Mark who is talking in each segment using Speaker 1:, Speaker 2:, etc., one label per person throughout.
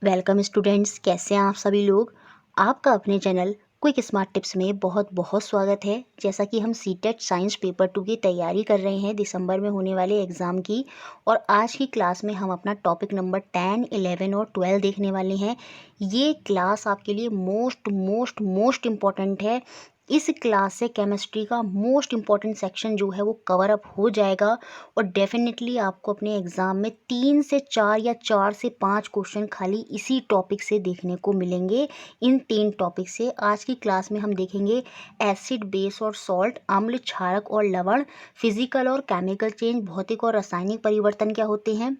Speaker 1: Welcome students, कैसे हैं आप सभी लोग। आपका अपने चैनल क्विक स्मार्ट टिप्स में बहुत बहुत स्वागत है। जैसा कि हम सीटेट साइंस पेपर 2 की तैयारी कर रहे हैं दिसंबर में होने वाले एग्ज़ाम की, और आज की क्लास में हम अपना टॉपिक नंबर 10, 11 और 12 देखने वाले हैं। ये क्लास आपके लिए मोस्ट मोस्ट मोस्ट इम्पॉर्टेंट है। इस क्लास से केमिस्ट्री का मोस्ट इम्पॉर्टेंट सेक्शन जो है वो कवर अप हो जाएगा, और डेफिनेटली आपको अपने एग्ज़ाम में 3 से 4 या 4 से 5 क्वेश्चन खाली इसी टॉपिक से देखने को मिलेंगे। इन 3 टॉपिक से आज की क्लास में हम देखेंगे एसिड, बेस और सॉल्ट, अम्ल, क्षारक और लवण, फिजिकल और केमिकल चेंज, भौतिक और रासायनिक परिवर्तन क्या होते हैं,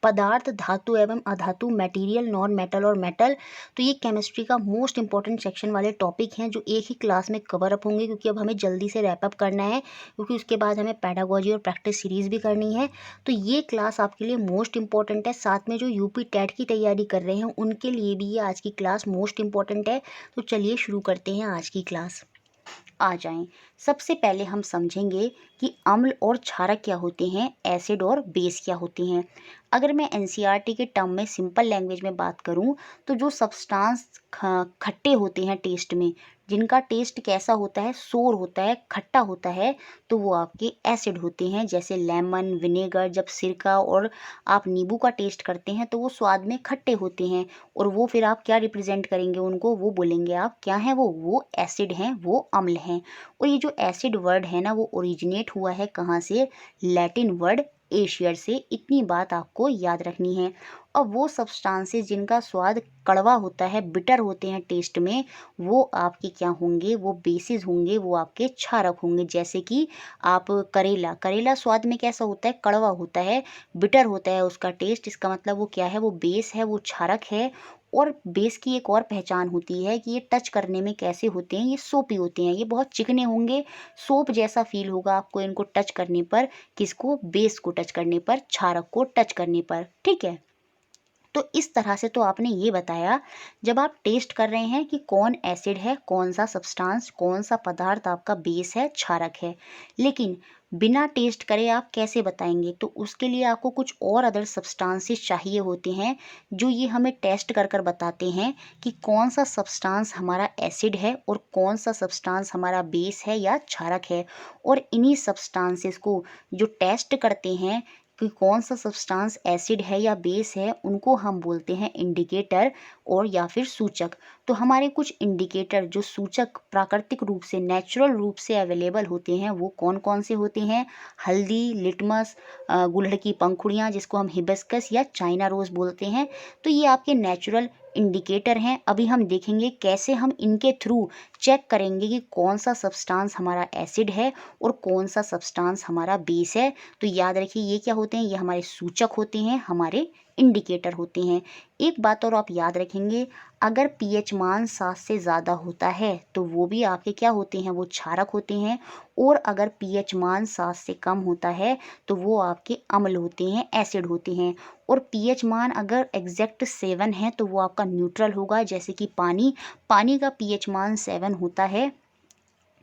Speaker 1: पदार्थ, धातु एवं अधातु, मटेरियल, नॉन मेटल और मेटल। तो ये केमिस्ट्री का मोस्ट इंपॉर्टेंट सेक्शन वाले टॉपिक हैं जो एक ही क्लास में कवर अप होंगे, क्योंकि अब हमें जल्दी से रैप अप करना है, क्योंकि उसके बाद हमें पैडागोजी और प्रैक्टिस सीरीज़ भी करनी है। तो ये क्लास आपके लिए मोस्ट इंपॉर्टेंट है। साथ में जो यूपी टेट की तैयारी कर रहे हैं उनके लिए भी ये आज की क्लास मोस्ट इंपॉर्टेंट है। तो चलिए शुरू करते हैं आज की क्लास। आ जाएं। सबसे पहले हम समझेंगे कि अम्ल और क्षारक क्या होते हैं, एसिड और बेस क्या होती हैं। अगर मैं एनसीईआरटी के टर्म में सिंपल लैंग्वेज में बात करूं, तो जो सब्सटेंस खट्टे होते हैं टेस्ट में, जिनका टेस्ट कैसा होता है, सोर होता है, खट्टा होता है, तो वो आपके एसिड होते हैं। जैसे लेमन, विनेगर, जब सिरका और आप नींबू का टेस्ट करते हैं तो वो स्वाद में खट्टे होते हैं, और वो फिर आप क्या रिप्रेजेंट करेंगे उनको, वो बोलेंगे आप क्या हैं, वो एसिड हैं, वो अम्ल हैं। और ये जो एसिड वर्ड है ना, वो ओरिजिनेट हुआ है कहाँ से, लैटिन वर्ड एशियर से। इतनी बात आपको याद रखनी है। और वो सब्सटेंसेस जिनका स्वाद कड़वा होता है, बिटर होते हैं टेस्ट में, वो आपके क्या होंगे, वो बेसिस होंगे, वो आपके क्षारक होंगे। जैसे कि आप करेला, करेला स्वाद में कैसा होता है, कड़वा होता है, बिटर होता है उसका टेस्ट, इसका मतलब वो क्या है, वो बेस है, वो क्षारक है। और बेस की एक और पहचान होती है कि ये टच करने में कैसे होते हैं, ये सोपी होते हैं, ये बहुत चिकने होंगे, सोप जैसा फील होगा आपको इनको टच करने पर। किसको, बेस को टच करने पर, क्षारक को टच करने पर। ठीक है। तो इस तरह से तो आपने ये बताया, जब आप टेस्ट कर रहे हैं कि कौन एसिड है, कौन सा सब्सटेंस, कौन सा पदार्थ आपका बेस है, क्षारक है। लेकिन बिना टेस्ट करे आप कैसे बताएंगे, तो उसके लिए आपको कुछ और अदर सब्सटेंसेस चाहिए होते हैं, जो ये हमें टेस्ट कर कर बताते हैं कि कौन सा सब्सटेंस हमारा एसिड है और कौन सा सब्सटेंस हमारा बेस है या क्षारक है। और इन्हीं सब्सटेंसेस को जो टेस्ट करते हैं कि कौन सा सब्सटेंस एसिड है या बेस है, उनको हम बोलते हैं इंडिकेटर और या फिर सूचक। तो हमारे कुछ इंडिकेटर जो सूचक प्राकृतिक रूप से, नेचुरल रूप से अवेलेबल होते हैं, वो कौन कौन से होते हैं, हल्दी, लिटमस, गुड़हल की पंखुड़ियाँ जिसको हम हिबिस्कस या चाइना रोज बोलते हैं। तो ये आपके नेचुरल इंडिकेटर हैं। अभी हम देखेंगे कैसे हम इनके थ्रू चेक करेंगे कि कौन सा सब्सटेंस हमारा एसिड है और कौन सा सब्सटेंस हमारा बेस है। तो याद रखिए ये क्या होते हैं, ये हमारे सूचक होते हैं, हमारे इंडिकेटर होते हैं। एक बात और आप याद रखेंगे, अगर पीएच मान 7 से ज़्यादा होता है तो वो भी आपके क्या होते हैं, वो क्षारक होते हैं। और अगर पीएच मान 7 से कम होता है तो वो आपके अम्ल होते हैं, एसिड होते हैं। और पीएच मान अगर एग्जैक्ट 7 है तो वो आपका न्यूट्रल होगा। जैसे कि पानी, पानी का पीएच मान 7 होता है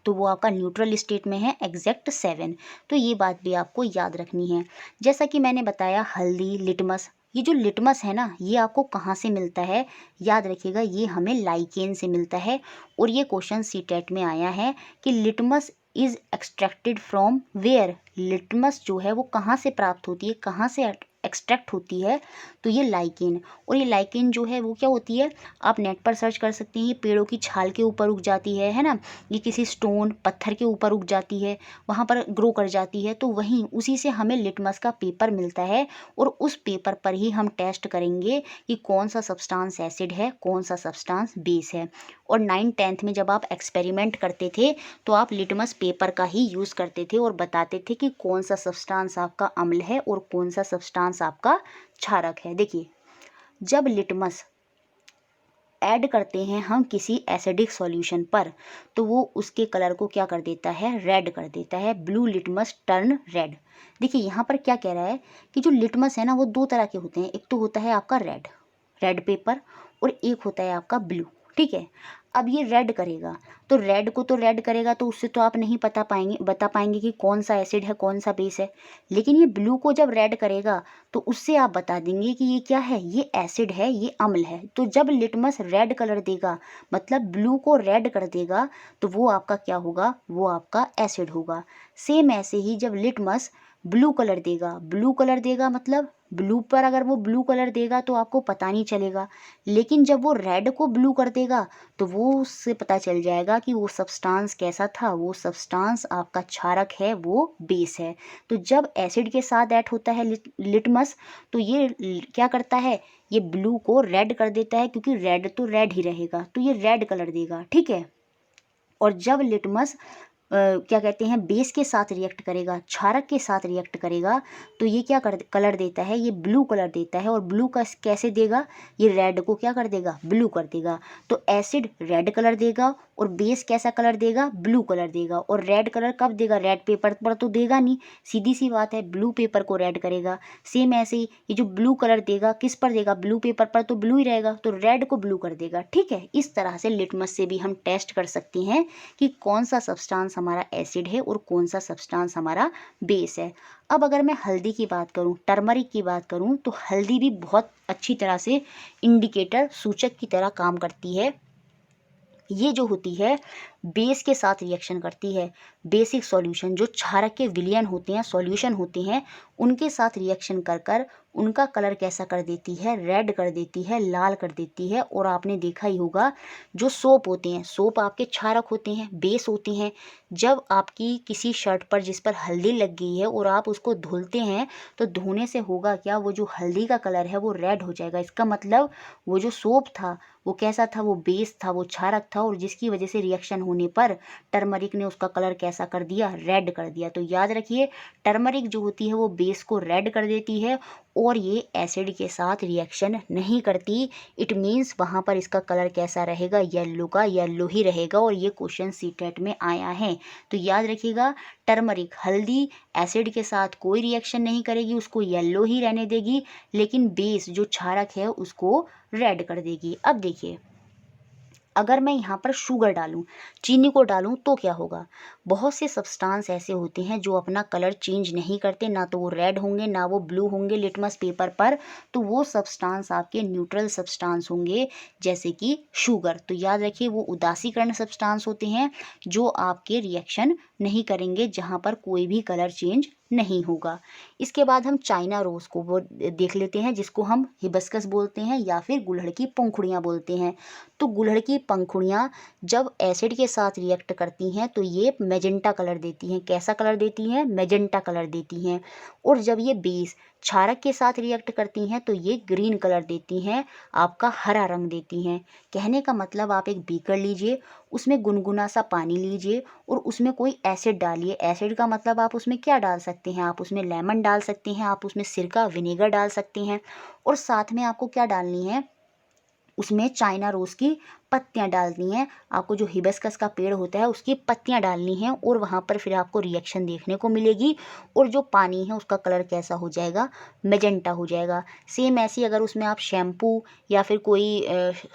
Speaker 1: तो वो आपका न्यूट्रल स्टेट में है, एग्जैक्ट 7। तो ये बात भी आपको याद रखनी है। जैसा कि मैंने बताया, हल्दी, लिटमस, ये जो लिटमस है ना, ये आपको कहाँ से मिलता है, याद रखिएगा, ये हमें लाइकेन से मिलता है। और ये क्वेश्चन सीटेट में आया है कि litmus is extracted from where, litmus जो है वो कहाँ से प्राप्त होती है, कहाँ से एक्सट्रैक्ट होती है, तो ये लाइकेन। और ये लाइकेन जो है वो क्या होती है, आप नेट पर सर्च कर सकते हैं, ये पेड़ों की छाल के ऊपर उग जाती है ना, ये किसी स्टोन पत्थर के ऊपर उग जाती है, वहाँ पर ग्रो कर जाती है। तो वहीं उसी से हमें लिटमस का पेपर मिलता है, और उस पेपर पर ही हम टेस्ट करेंगे कि कौन सा सब्सटेंस एसिड है, कौन सा सब्सटेंस बेस है। और 9th-10th में जब आप एक्सपेरिमेंट करते थे तो आप लिटमस पेपर का ही यूज़ करते थे और बताते थे कि कौन सा सब्सटेंस आपका अम्ल है और कौन सा सब्सटेंस आपका क्षारक है। देखिए, जब लिटमस ऐड करते हैं हम किसी एसिडिक सॉल्यूशन पर, तो वो उसके कलर को क्या कर देता है, रेड कर देता है। Blue litmus turn red. देखिए यहाँ पर क्या कह रहा है कि जो लिटमस है ना, वो दो तरह के होते हैं। एक तो होता है आपका रेड, रेड पेपर, और एक होता है आपका ब्लू। ठीक है। अब ये रेड करेगा, तो रेड को तो रेड करेगा, तो उससे तो आप नहीं बता पाएंगे कि कौन सा एसिड है कौन सा बेस है। लेकिन ये ब्लू को जब रेड करेगा तो उससे आप बता देंगे कि ये क्या है, ये एसिड है, ये अम्ल है। तो जब लिटमस रेड कलर देगा, मतलब ब्लू को रेड कर देगा, तो वो आपका क्या होगा, वो आपका एसिड होगा। सेम ऐसे ही जब लिटमस ब्लू कलर देगा मतलब ब्लू पर अगर वो ब्लू कलर देगा तो आपको पता नहीं चलेगा। लेकिन जब वो रेड को ब्लू कर देगा तो वो उससे पता चल जाएगा कि वो सब्सटेंस कैसा था, वो सब्सटेंस आपका क्षारक है, वो बेस है। तो जब एसिड के साथ ऐड होता है लिटमस, तो ये क्या करता है, ये ब्लू को रेड कर देता है, क्योंकि रेड तो रेड ही रहेगा, तो ये रेड कलर देगा, ठीक है। और जब लिटमस क्या कहते हैं, बेस के साथ रिएक्ट करेगा, क्षारक के साथ रिएक्ट करेगा, तो ये क्या कलर देता है, ये ब्लू कलर देता है। और ब्लू का कैसे देगा, ये रेड को क्या कर देगा, ब्लू कर देगा। तो एसिड रेड कलर देगा और बेस कैसा कलर देगा, ब्लू कलर देगा। और रेड कलर कब देगा, रेड पेपर पर तो देगा नहीं, सीधी सी बात है, ब्लू पेपर को रेड करेगा। सेम ऐसे ही ये जो ब्लू कलर देगा किस पर देगा, ब्लू पेपर पर तो ब्लू ही रहेगा, तो रेड को ब्लू कर देगा, ठीक है। इस तरह से लिटमस से भी हम टेस्ट कर सकते हैं कि कौन सा सब्सटेंस हमारा एसिड है और कौन सा सब्सटेंस हमारा बेस है। अब अगर मैं हल्दी की बात करूं, टर्मरिक की बात करूं, तो हल्दी भी बहुत अच्छी तरह से इंडिकेटर, सूचक की तरह काम करती है। ये जो होती है बेस के साथ रिएक्शन करती है। बेसिक सॉल्यूशन जो क्षारक के विलयन होते हैं, सॉल्यूशन होते हैं, उनके साथ रिएक्शन कर कर उनका कलर कैसा कर देती है, रेड कर देती है, लाल कर देती है। और आपने देखा ही होगा जो सोप होते हैं, सोप आपके क्षारक होते हैं, बेस होते हैं। जब आपकी किसी शर्ट पर जिस पर हल्दी लग गई है और आप उसको धुलते हैं, तो धोने से होगा क्या, वो जो हल्दी का कलर है वो रेड हो जाएगा। इसका मतलब वो जो सोप था वो कैसा था, वो बेस था, वो क्षारक था, और जिसकी वजह से रिएक्शन होने पर टर्मरिक ने उसका कलर कैसा कर दिया, रेड कर दिया। तो याद रखिए, टर्मरिक जो होती है वो बेस को रेड कर देती है और ये एसिड के साथ रिएक्शन नहीं करती। इट मीन्स वहाँ पर इसका कलर कैसा रहेगा, येलो का येलो ही रहेगा। और ये क्वेश्चन सीटेट में आया है, तो याद रखिएगा, टर्मरिक हल्दी एसिड के साथ कोई रिएक्शन नहीं करेगी, उसको येलो ही रहने देगी, लेकिन बेस जो क्षारक है उसको रेड कर देगी। अब देखिए, अगर मैं यहाँ पर शुगर डालूं, चीनी को डालूं, तो क्या होगा। बहुत से सब्सटेंस ऐसे होते हैं जो अपना कलर चेंज नहीं करते, ना तो वो रेड होंगे ना वो ब्लू होंगे लिटमस पेपर पर। तो वो सब्सटेंस आपके न्यूट्रल सब्सटेंस होंगे, जैसे कि शुगर। तो याद रखिए, वो उदासीकरण सब्सटेंस होते हैं जो आपके रिएक्शन नहीं करेंगे, जहाँ पर कोई भी कलर चेंज नहीं होगा। इसके बाद हम चाइना रोज को वो देख लेते हैं, जिसको हम हिबिस्कस बोलते हैं या फिर गुड़हल की पंखुड़ियाँ बोलते हैं। तो गुड़हल की पंखुड़ियाँ जब एसिड के साथ रिएक्ट करती हैं तो ये मैजेंटा कलर देती हैं। कैसा कलर देती हैं, मैजेंटा कलर देती हैं। और जब ये बेस क्षारक के साथ रिएक्ट करती हैं तो ये ग्रीन कलर देती हैं, आपका हरा रंग देती हैं। कहने का मतलब, आप एक बीकर लीजिए, उसमें गुनगुना सा पानी लीजिए और उसमें कोई एसिड डालिए। एसिड का मतलब आप उसमें क्या डाल सकते हैं, आप उसमें लेमन डाल सकते हैं, आप उसमें सिरका विनेगर डाल सकते हैं। और साथ में आपको क्या डालनी है, उसमें चाइना रोज़ की पत्तियां डालनी हैं। आपको जो हिबिस्कस का पेड़ होता है उसकी पत्तियां डालनी हैं, और वहाँ पर फिर आपको रिएक्शन देखने को मिलेगी। और जो पानी है उसका कलर कैसा हो जाएगा, मैजेंटा हो जाएगा। सेम ऐसी अगर उसमें आप शैम्पू या फिर कोई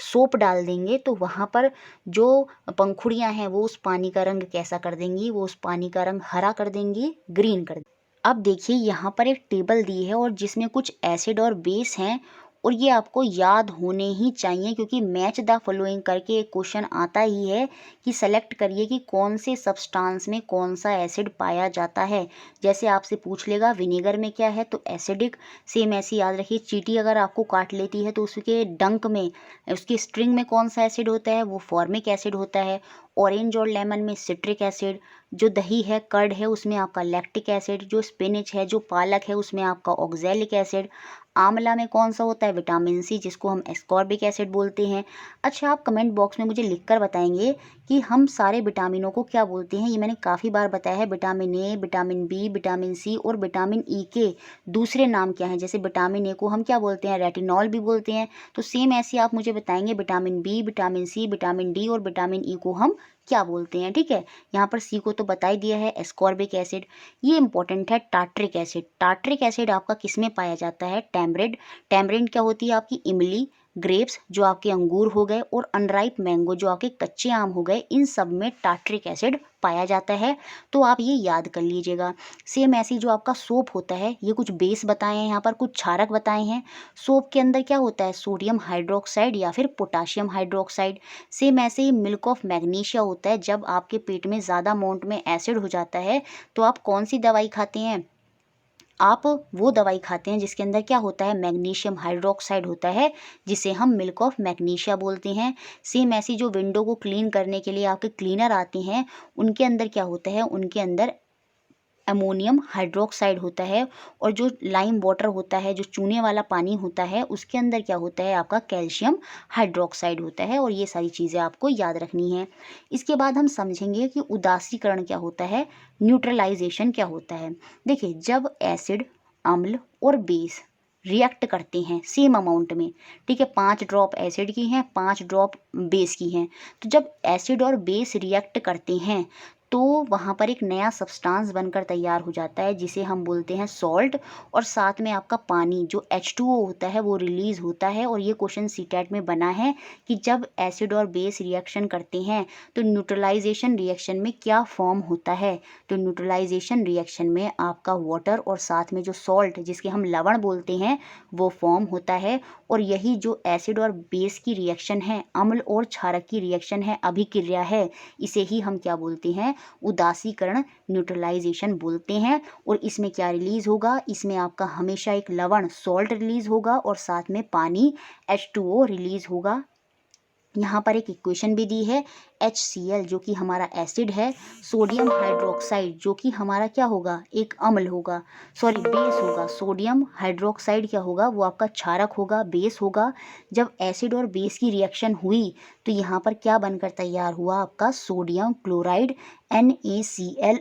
Speaker 1: सोप डाल देंगे तो वहाँ पर जो पंखुड़ियाँ हैं वो उस पानी का रंग कैसा कर देंगी, वो उस पानी का रंग हरा कर देंगी, ग्रीन कर देंगी। अब देखिए, यहाँ पर एक टेबल दी है और जिसमें कुछ एसिड और बेस हैं, और ये आपको याद होने ही चाहिए, क्योंकि मैच द फॉलोइंग करके एक क्वेश्चन आता ही है कि सेलेक्ट करिए कि कौन से सब्सटेंस में कौन सा एसिड पाया जाता है। जैसे आपसे पूछ लेगा विनेगर में क्या है, तो एसिडिक। सेम ऐसी याद रखिए, चींटी अगर आपको काट लेती है तो उसके डंक में, उसकी स्ट्रिंग में कौन सा एसिड होता है, वो फॉर्मिक एसिड होता है। ऑरेंज और लेमन में सिट्रिक एसिड। जो दही है, कर्ड है, उसमें आपका लैक्टिक एसिड। जो स्पिनच है, जो पालक है, उसमें आपका ऑक्जेलिक एसिड। आंवला में कौन सा होता है, विटामिन सी, जिसको हम एस्कॉर्बिक एसिड बोलते हैं। अच्छा, आप कमेंट बॉक्स में मुझे लिखकर बताएंगे कि हम सारे विटामिनों को क्या बोलते हैं। ये मैंने काफ़ी बार बताया है, vitamin A, vitamin B, vitamin C और विटामिन ई के दूसरे नाम क्या हैं। जैसे विटामिन ए को हम क्या बोलते हैं, रेटिनॉल भी बोलते हैं। तो सेम ऐसे आप मुझे बताएंगे vitamin B, vitamin C, vitamin D और विटामिन ई को हम क्या बोलते हैं, ठीक है। यहाँ पर सी को तो बता ही दिया है, एस्कॉर्बिक एसिड। ये इंपॉर्टेंट है, टार्ट्रिक एसिड। टार्ट्रिक एसिड आपका किस में पाया जाता है, टैमरिंड। टैमरिंड क्या होती है, आपकी इमली, ग्रेप्स जो आपके अंगूर हो गए और अनराइप मैंगो जो आपके कच्चे आम हो गए, इन सब में टार्ट्रिक एसिड पाया जाता है। तो आप ये याद कर लीजिएगा। सेम ऐसी जो आपका सोप होता है, ये कुछ बेस बताए हैं यहाँ पर, कुछ क्षारक बताए हैं। सोप के अंदर क्या होता है, सोडियम हाइड्रोक्साइड या फिर पोटाशियम हाइड्रोक्साइड। सेम ऐसे ही मिल्क ऑफ मैग्नीशिया होता है। जब आपके पेट में ज़्यादा अमाउंट में एसिड हो जाता है तो आप कौन सी दवाई खाते हैं, आप वो दवाई खाते हैं जिसके अंदर क्या होता है, मैग्नीशियम हाइड्रोक्साइड होता है, जिसे हम मिल्क ऑफ मैग्नीशिया बोलते हैं। सेम ऐसी जो विंडो को क्लीन करने के लिए आपके क्लीनर आते हैं, उनके अंदर क्या होता है, उनके अंदर अमोनियम हाइड्रोक्साइड होता है। और जो लाइम वाटर होता है, जो चूने वाला पानी होता है, उसके अंदर क्या होता है, आपका कैल्शियम हाइड्रोक्साइड होता है। और ये सारी चीज़ें आपको याद रखनी है। इसके बाद हम समझेंगे कि उदासीकरण क्या होता है, न्यूट्रलाइजेशन क्या होता है। देखिए, जब एसिड, अम्ल और बेस रिएक्ट करते हैं सेम अमाउंट में, ठीक है, 5 ड्रॉप एसिड की हैं, 5 ड्रॉप बेस की हैं, तो जब एसिड और बेस रिएक्ट करते हैं तो वहाँ पर एक नया सब्सटेंस बनकर तैयार हो जाता है, जिसे हम बोलते हैं सॉल्ट। और साथ में आपका पानी जो H2O होता है वो रिलीज़ होता है। और ये क्वेश्चन सीटेट में बना है कि जब एसिड और बेस रिएक्शन करते हैं तो न्यूट्रलाइजेशन रिएक्शन में क्या फॉर्म होता है। तो न्यूट्रलाइजेशन रिएक्शन में आपका वाटर और साथ में जो सॉल्ट, जिसके हम लवण बोलते हैं, वो फॉर्म होता है। और यही जो एसिड और बेस की रिएक्शन है, अम्ल और क्षारक की रिएक्शन है, अभिक्रिया है, इसे ही हम क्या बोलते हैं, उदासीकरण, न्यूट्रलाइजेशन बोलते हैं। और इसमें क्या रिलीज होगा, इसमें आपका हमेशा एक लवण सॉल्ट रिलीज होगा और साथ में पानी H2O रिलीज होगा। यहाँ पर एक इक्वेशन भी दी है, HCl जो कि हमारा एसिड है, सोडियम हाइड्रोक्साइड जो कि हमारा क्या होगा, एक अम्ल होगा, सॉरी बेस होगा। सोडियम हाइड्रोक्साइड क्या होगा, वो आपका क्षारक होगा, बेस होगा। जब एसिड और बेस की रिएक्शन हुई तो यहाँ पर क्या बनकर तैयार हुआ, आपका सोडियम क्लोराइड NaCl।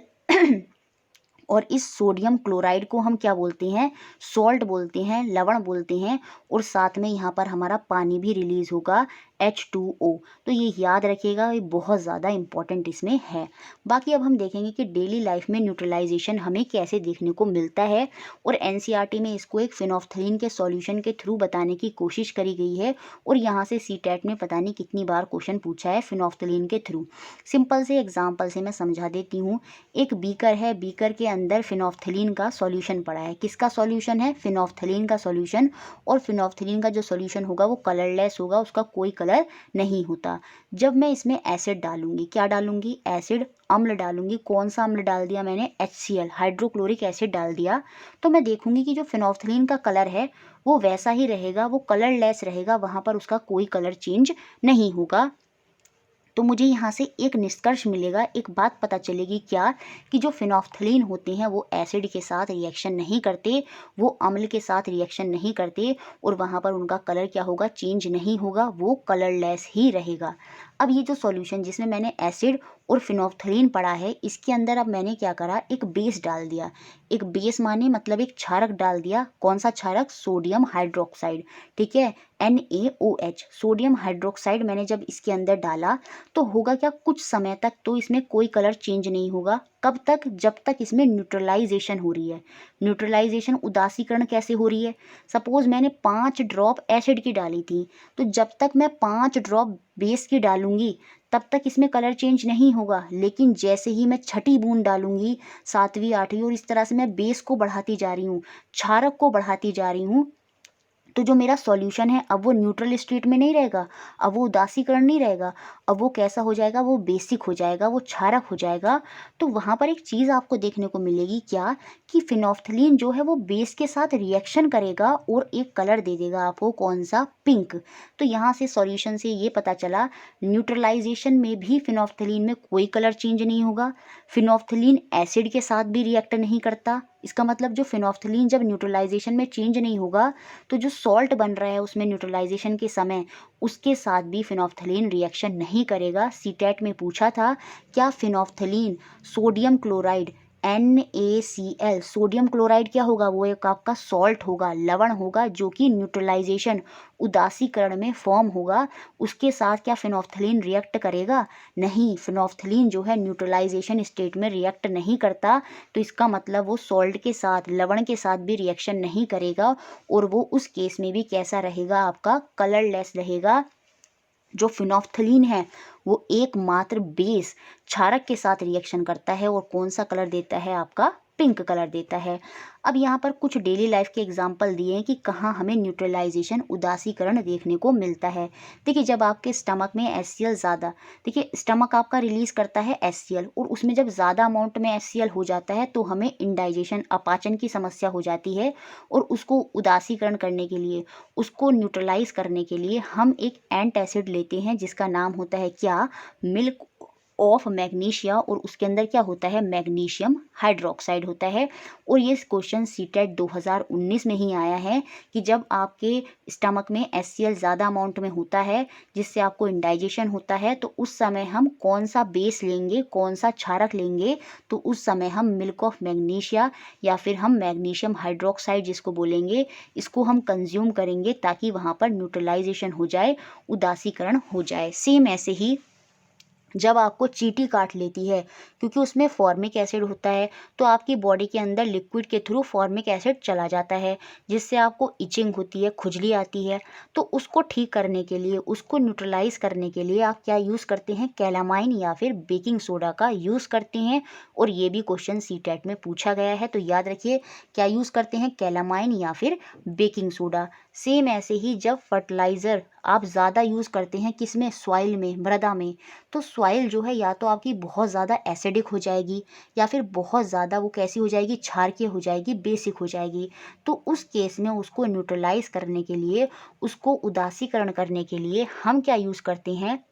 Speaker 1: और इस सोडियम क्लोराइड को हम क्या बोलते हैं, सॉल्ट बोलते हैं, लवण बोलते हैं। और साथ में यहाँ पर हमारा पानी भी रिलीज होगा, H2O। तो ये याद रखिएगा, ये बहुत ज़्यादा इंपॉर्टेंट इसमें है। बाकी अब हम देखेंगे कि डेली लाइफ में न्यूट्रलाइजेशन हमें कैसे देखने को मिलता है। और NCERT में इसको एक फिनोफ्थलीन के सॉल्यूशन के थ्रू बताने की कोशिश करी गई है। और यहाँ से सीटेट में पता नहीं कितनी बार क्वेश्चन पूछा है फिनोफ्थलीन के थ्रू। सिंपल से एग्जाम्पल से मैं समझा देती हूँ। एक बीकर है, बीकर के अंदर फिनोफ्थलीन का सॉल्यूशन पड़ा है। किसका सॉल्यूशन है, फिनोफ्थलीन का सॉल्यूशन। और फिनोफ्थलीन का जो सॉल्यूशन होगा वो कलरलेस होगा, उसका कोई कलर नहीं होता। जब मैं इसमें एसिड डालूंगी, क्या डालूंगी, एसिड, अम्ल डालूंगी। कौन सा अम्ल डाल दिया मैंने, HCl, हाइड्रोक्लोरिक एसिड डाल दिया। तो मैं देखूंगी कि जो फिनोफ्थलीन का कलर है वो वैसा ही रहेगा, वो कलरलेस रहेगा, वहाँ पर उसका कोई कलर चेंज नहीं होगा। तो मुझे यहाँ से एक निष्कर्ष मिलेगा, एक बात पता चलेगी क्या, कि जो फिनोफ्थलीन होते हैं वो एसिड के साथ रिएक्शन नहीं करते, वो अम्ल के साथ रिएक्शन नहीं करते। और वहाँ पर उनका कलर क्या होगा, चेंज नहीं होगा, वो कलरलेस ही रहेगा। अब ये जो सॉल्यूशन जिसमें मैंने एसिड और फिनोफ्थलीन पड़ा है, इसके अंदर अब मैंने क्या करा, एक बेस डाल दिया। एक बेस माने मतलब एक क्षारक डाल दिया। कौन सा क्षारक, सोडियम हाइड्रोक्साइड, ठीक है, NaOH, सोडियम हाइड्रोक्साइड मैंने जब इसके अंदर डाला तो होगा क्या, कुछ समय तक तो इसमें कोई कलर चेंज नहीं होगा। कब तक, जब तक इसमें न्यूट्रलाइजेशन हो रही है। न्यूट्रलाइजेशन, उदासीकरण कैसे हो रही है, सपोज मैंने 5 ड्रॉप एसिड की डाली थी, तो जब तक मैं 5 ड्रॉप बेस की डालूंगी तब तक इसमें कलर चेंज नहीं होगा। लेकिन जैसे ही मैं छठी बूंद डालूंगी, 7वीं 8वीं, और इस तरह से मैं बेस को बढ़ाती जा रही हूँ, क्षारक को बढ़ाती जा रही हूँ, तो जो मेरा सॉल्यूशन है अब वो न्यूट्रल स्टेट में नहीं रहेगा, अब वो उदासीकरण नहीं रहेगा, अब वो कैसा हो जाएगा, वो बेसिक हो जाएगा, वो क्षारक हो जाएगा। तो वहाँ पर एक चीज़ आपको देखने को मिलेगी क्या, कि फिनोफ्थलीन जो है वो बेस के साथ रिएक्शन करेगा और एक कलर दे देगा आपको, कौन सा, पिंक। तो यहाँ से सॉल्यूशन से ये पता चला, न्यूट्रलाइजेशन में भी फिनोफ्थलीन में कोई कलर चेंज नहीं होगा। फिनोफ्थलीन एसिड के साथ भी रिएक्ट नहीं करता। इसका मतलब जो फिनोफ्थलीन जब न्यूट्रलाइजेशन में चेंज नहीं होगा तो जो सॉल्ट बन रहा है उसमें न्यूट्रलाइजेशन के समय, उसके साथ भी फिनोफ्थलीन रिएक्शन नहीं करेगा। सीटेट में पूछा था, क्या phenolphthalein, sodium chloride, NaCl, sodium chloride क्या होगा, वो एक आपका सॉल्ट होगा, लवण होगा, जो कि न्यूट्रलाइजेशन उदासीकरण में फॉर्म होगा। उसके साथ क्या फिनोल्फथलीन रिएक्ट करेगा? नहीं, फिनोल्फथलीन जो है न्यूट्रलाइजेशन स्टेट में रिएक्ट नहीं करता, तो इसका मतलब वो सॉल्ट के साथ, लवण के साथ भी रिएक्शन नहीं करेगा, और वो उस केस में भी कैसा रहेगा, आपका कलरलेस रहेगा। जो फिनोल्फथलीन है वो एकमात्र बेस क्षारक के साथ रिएक्शन करता है, और कौन सा कलर देता है, आपका पिंक कलर देता है। अब यहाँ पर कुछ डेली लाइफ के एग्जाम्पल दिए हैं कि कहाँ हमें न्यूट्रलाइजेशन उदासीकरण देखने को मिलता है। देखिए, जब आपके स्टमक में HCl ज़्यादा, देखिए स्टमक आपका रिलीज करता है HCl, और उसमें जब ज़्यादा अमाउंट में HCl हो जाता है तो हमें इंडाइजेशन, अपाचन की समस्या हो जाती है, और उसको उदासीकरण करने के लिए, उसको न्यूट्रलाइज करने के लिए हम एक एंटासिड लेते हैं जिसका नाम होता है क्या, मिल्क ऑफ मैग्नीशिया, और उसके अंदर क्या होता है, मैग्नीशियम हाइड्रोक्साइड होता है। और ये क्वेश्चन सीटेट 2019 में ही आया है कि जब आपके स्टमक में HCl ज़्यादा अमाउंट में होता है, जिससे आपको इंडाइजेशन होता है, तो उस समय हम कौन सा बेस लेंगे, कौन सा क्षारक लेंगे, तो उस समय हम मिल्क ऑफ मैग्नीशिया या फिर हम मैग्नीशियम हाइड्रोक्साइड जिसको बोलेंगे, इसको हम कंज्यूम करेंगे, ताकि वहाँ पर न्यूट्रलाइजेशन हो जाए, उदासीकरण हो जाए। सेम ऐसे ही जब आपको चींटी काट लेती है, क्योंकि उसमें फॉर्मिक एसिड होता है, तो आपकी बॉडी के अंदर लिक्विड के थ्रू फॉर्मिक एसिड चला जाता है, जिससे आपको इचिंग होती है, खुजली आती है। तो उसको ठीक करने के लिए, उसको न्यूट्रलाइज करने के लिए आप क्या यूज़ करते हैं, कैलामाइन या फिर बेकिंग सोडा का यूज़ करते हैं। और ये भी क्वेश्चन सीटेट में पूछा गया है, तो याद रखिए क्या यूज़ करते हैं, कैलामाइन या फिर बेकिंग सोडा। सेम ऐसे ही जब फर्टिलाइज़र आप ज़्यादा यूज़ करते हैं, किसमें, सॉइल में, मृदा में, तो सॉइल जो है या तो आपकी बहुत ज़्यादा एसिडिक हो जाएगी, या फिर बहुत ज़्यादा वो कैसी हो जाएगी, क्षारकीय हो जाएगी, बेसिक हो जाएगी। तो उस केस में उसको न्यूट्रलाइज करने के लिए, उसको उदासीकरण करने के लिए हम क्या यूज़ करते हैं,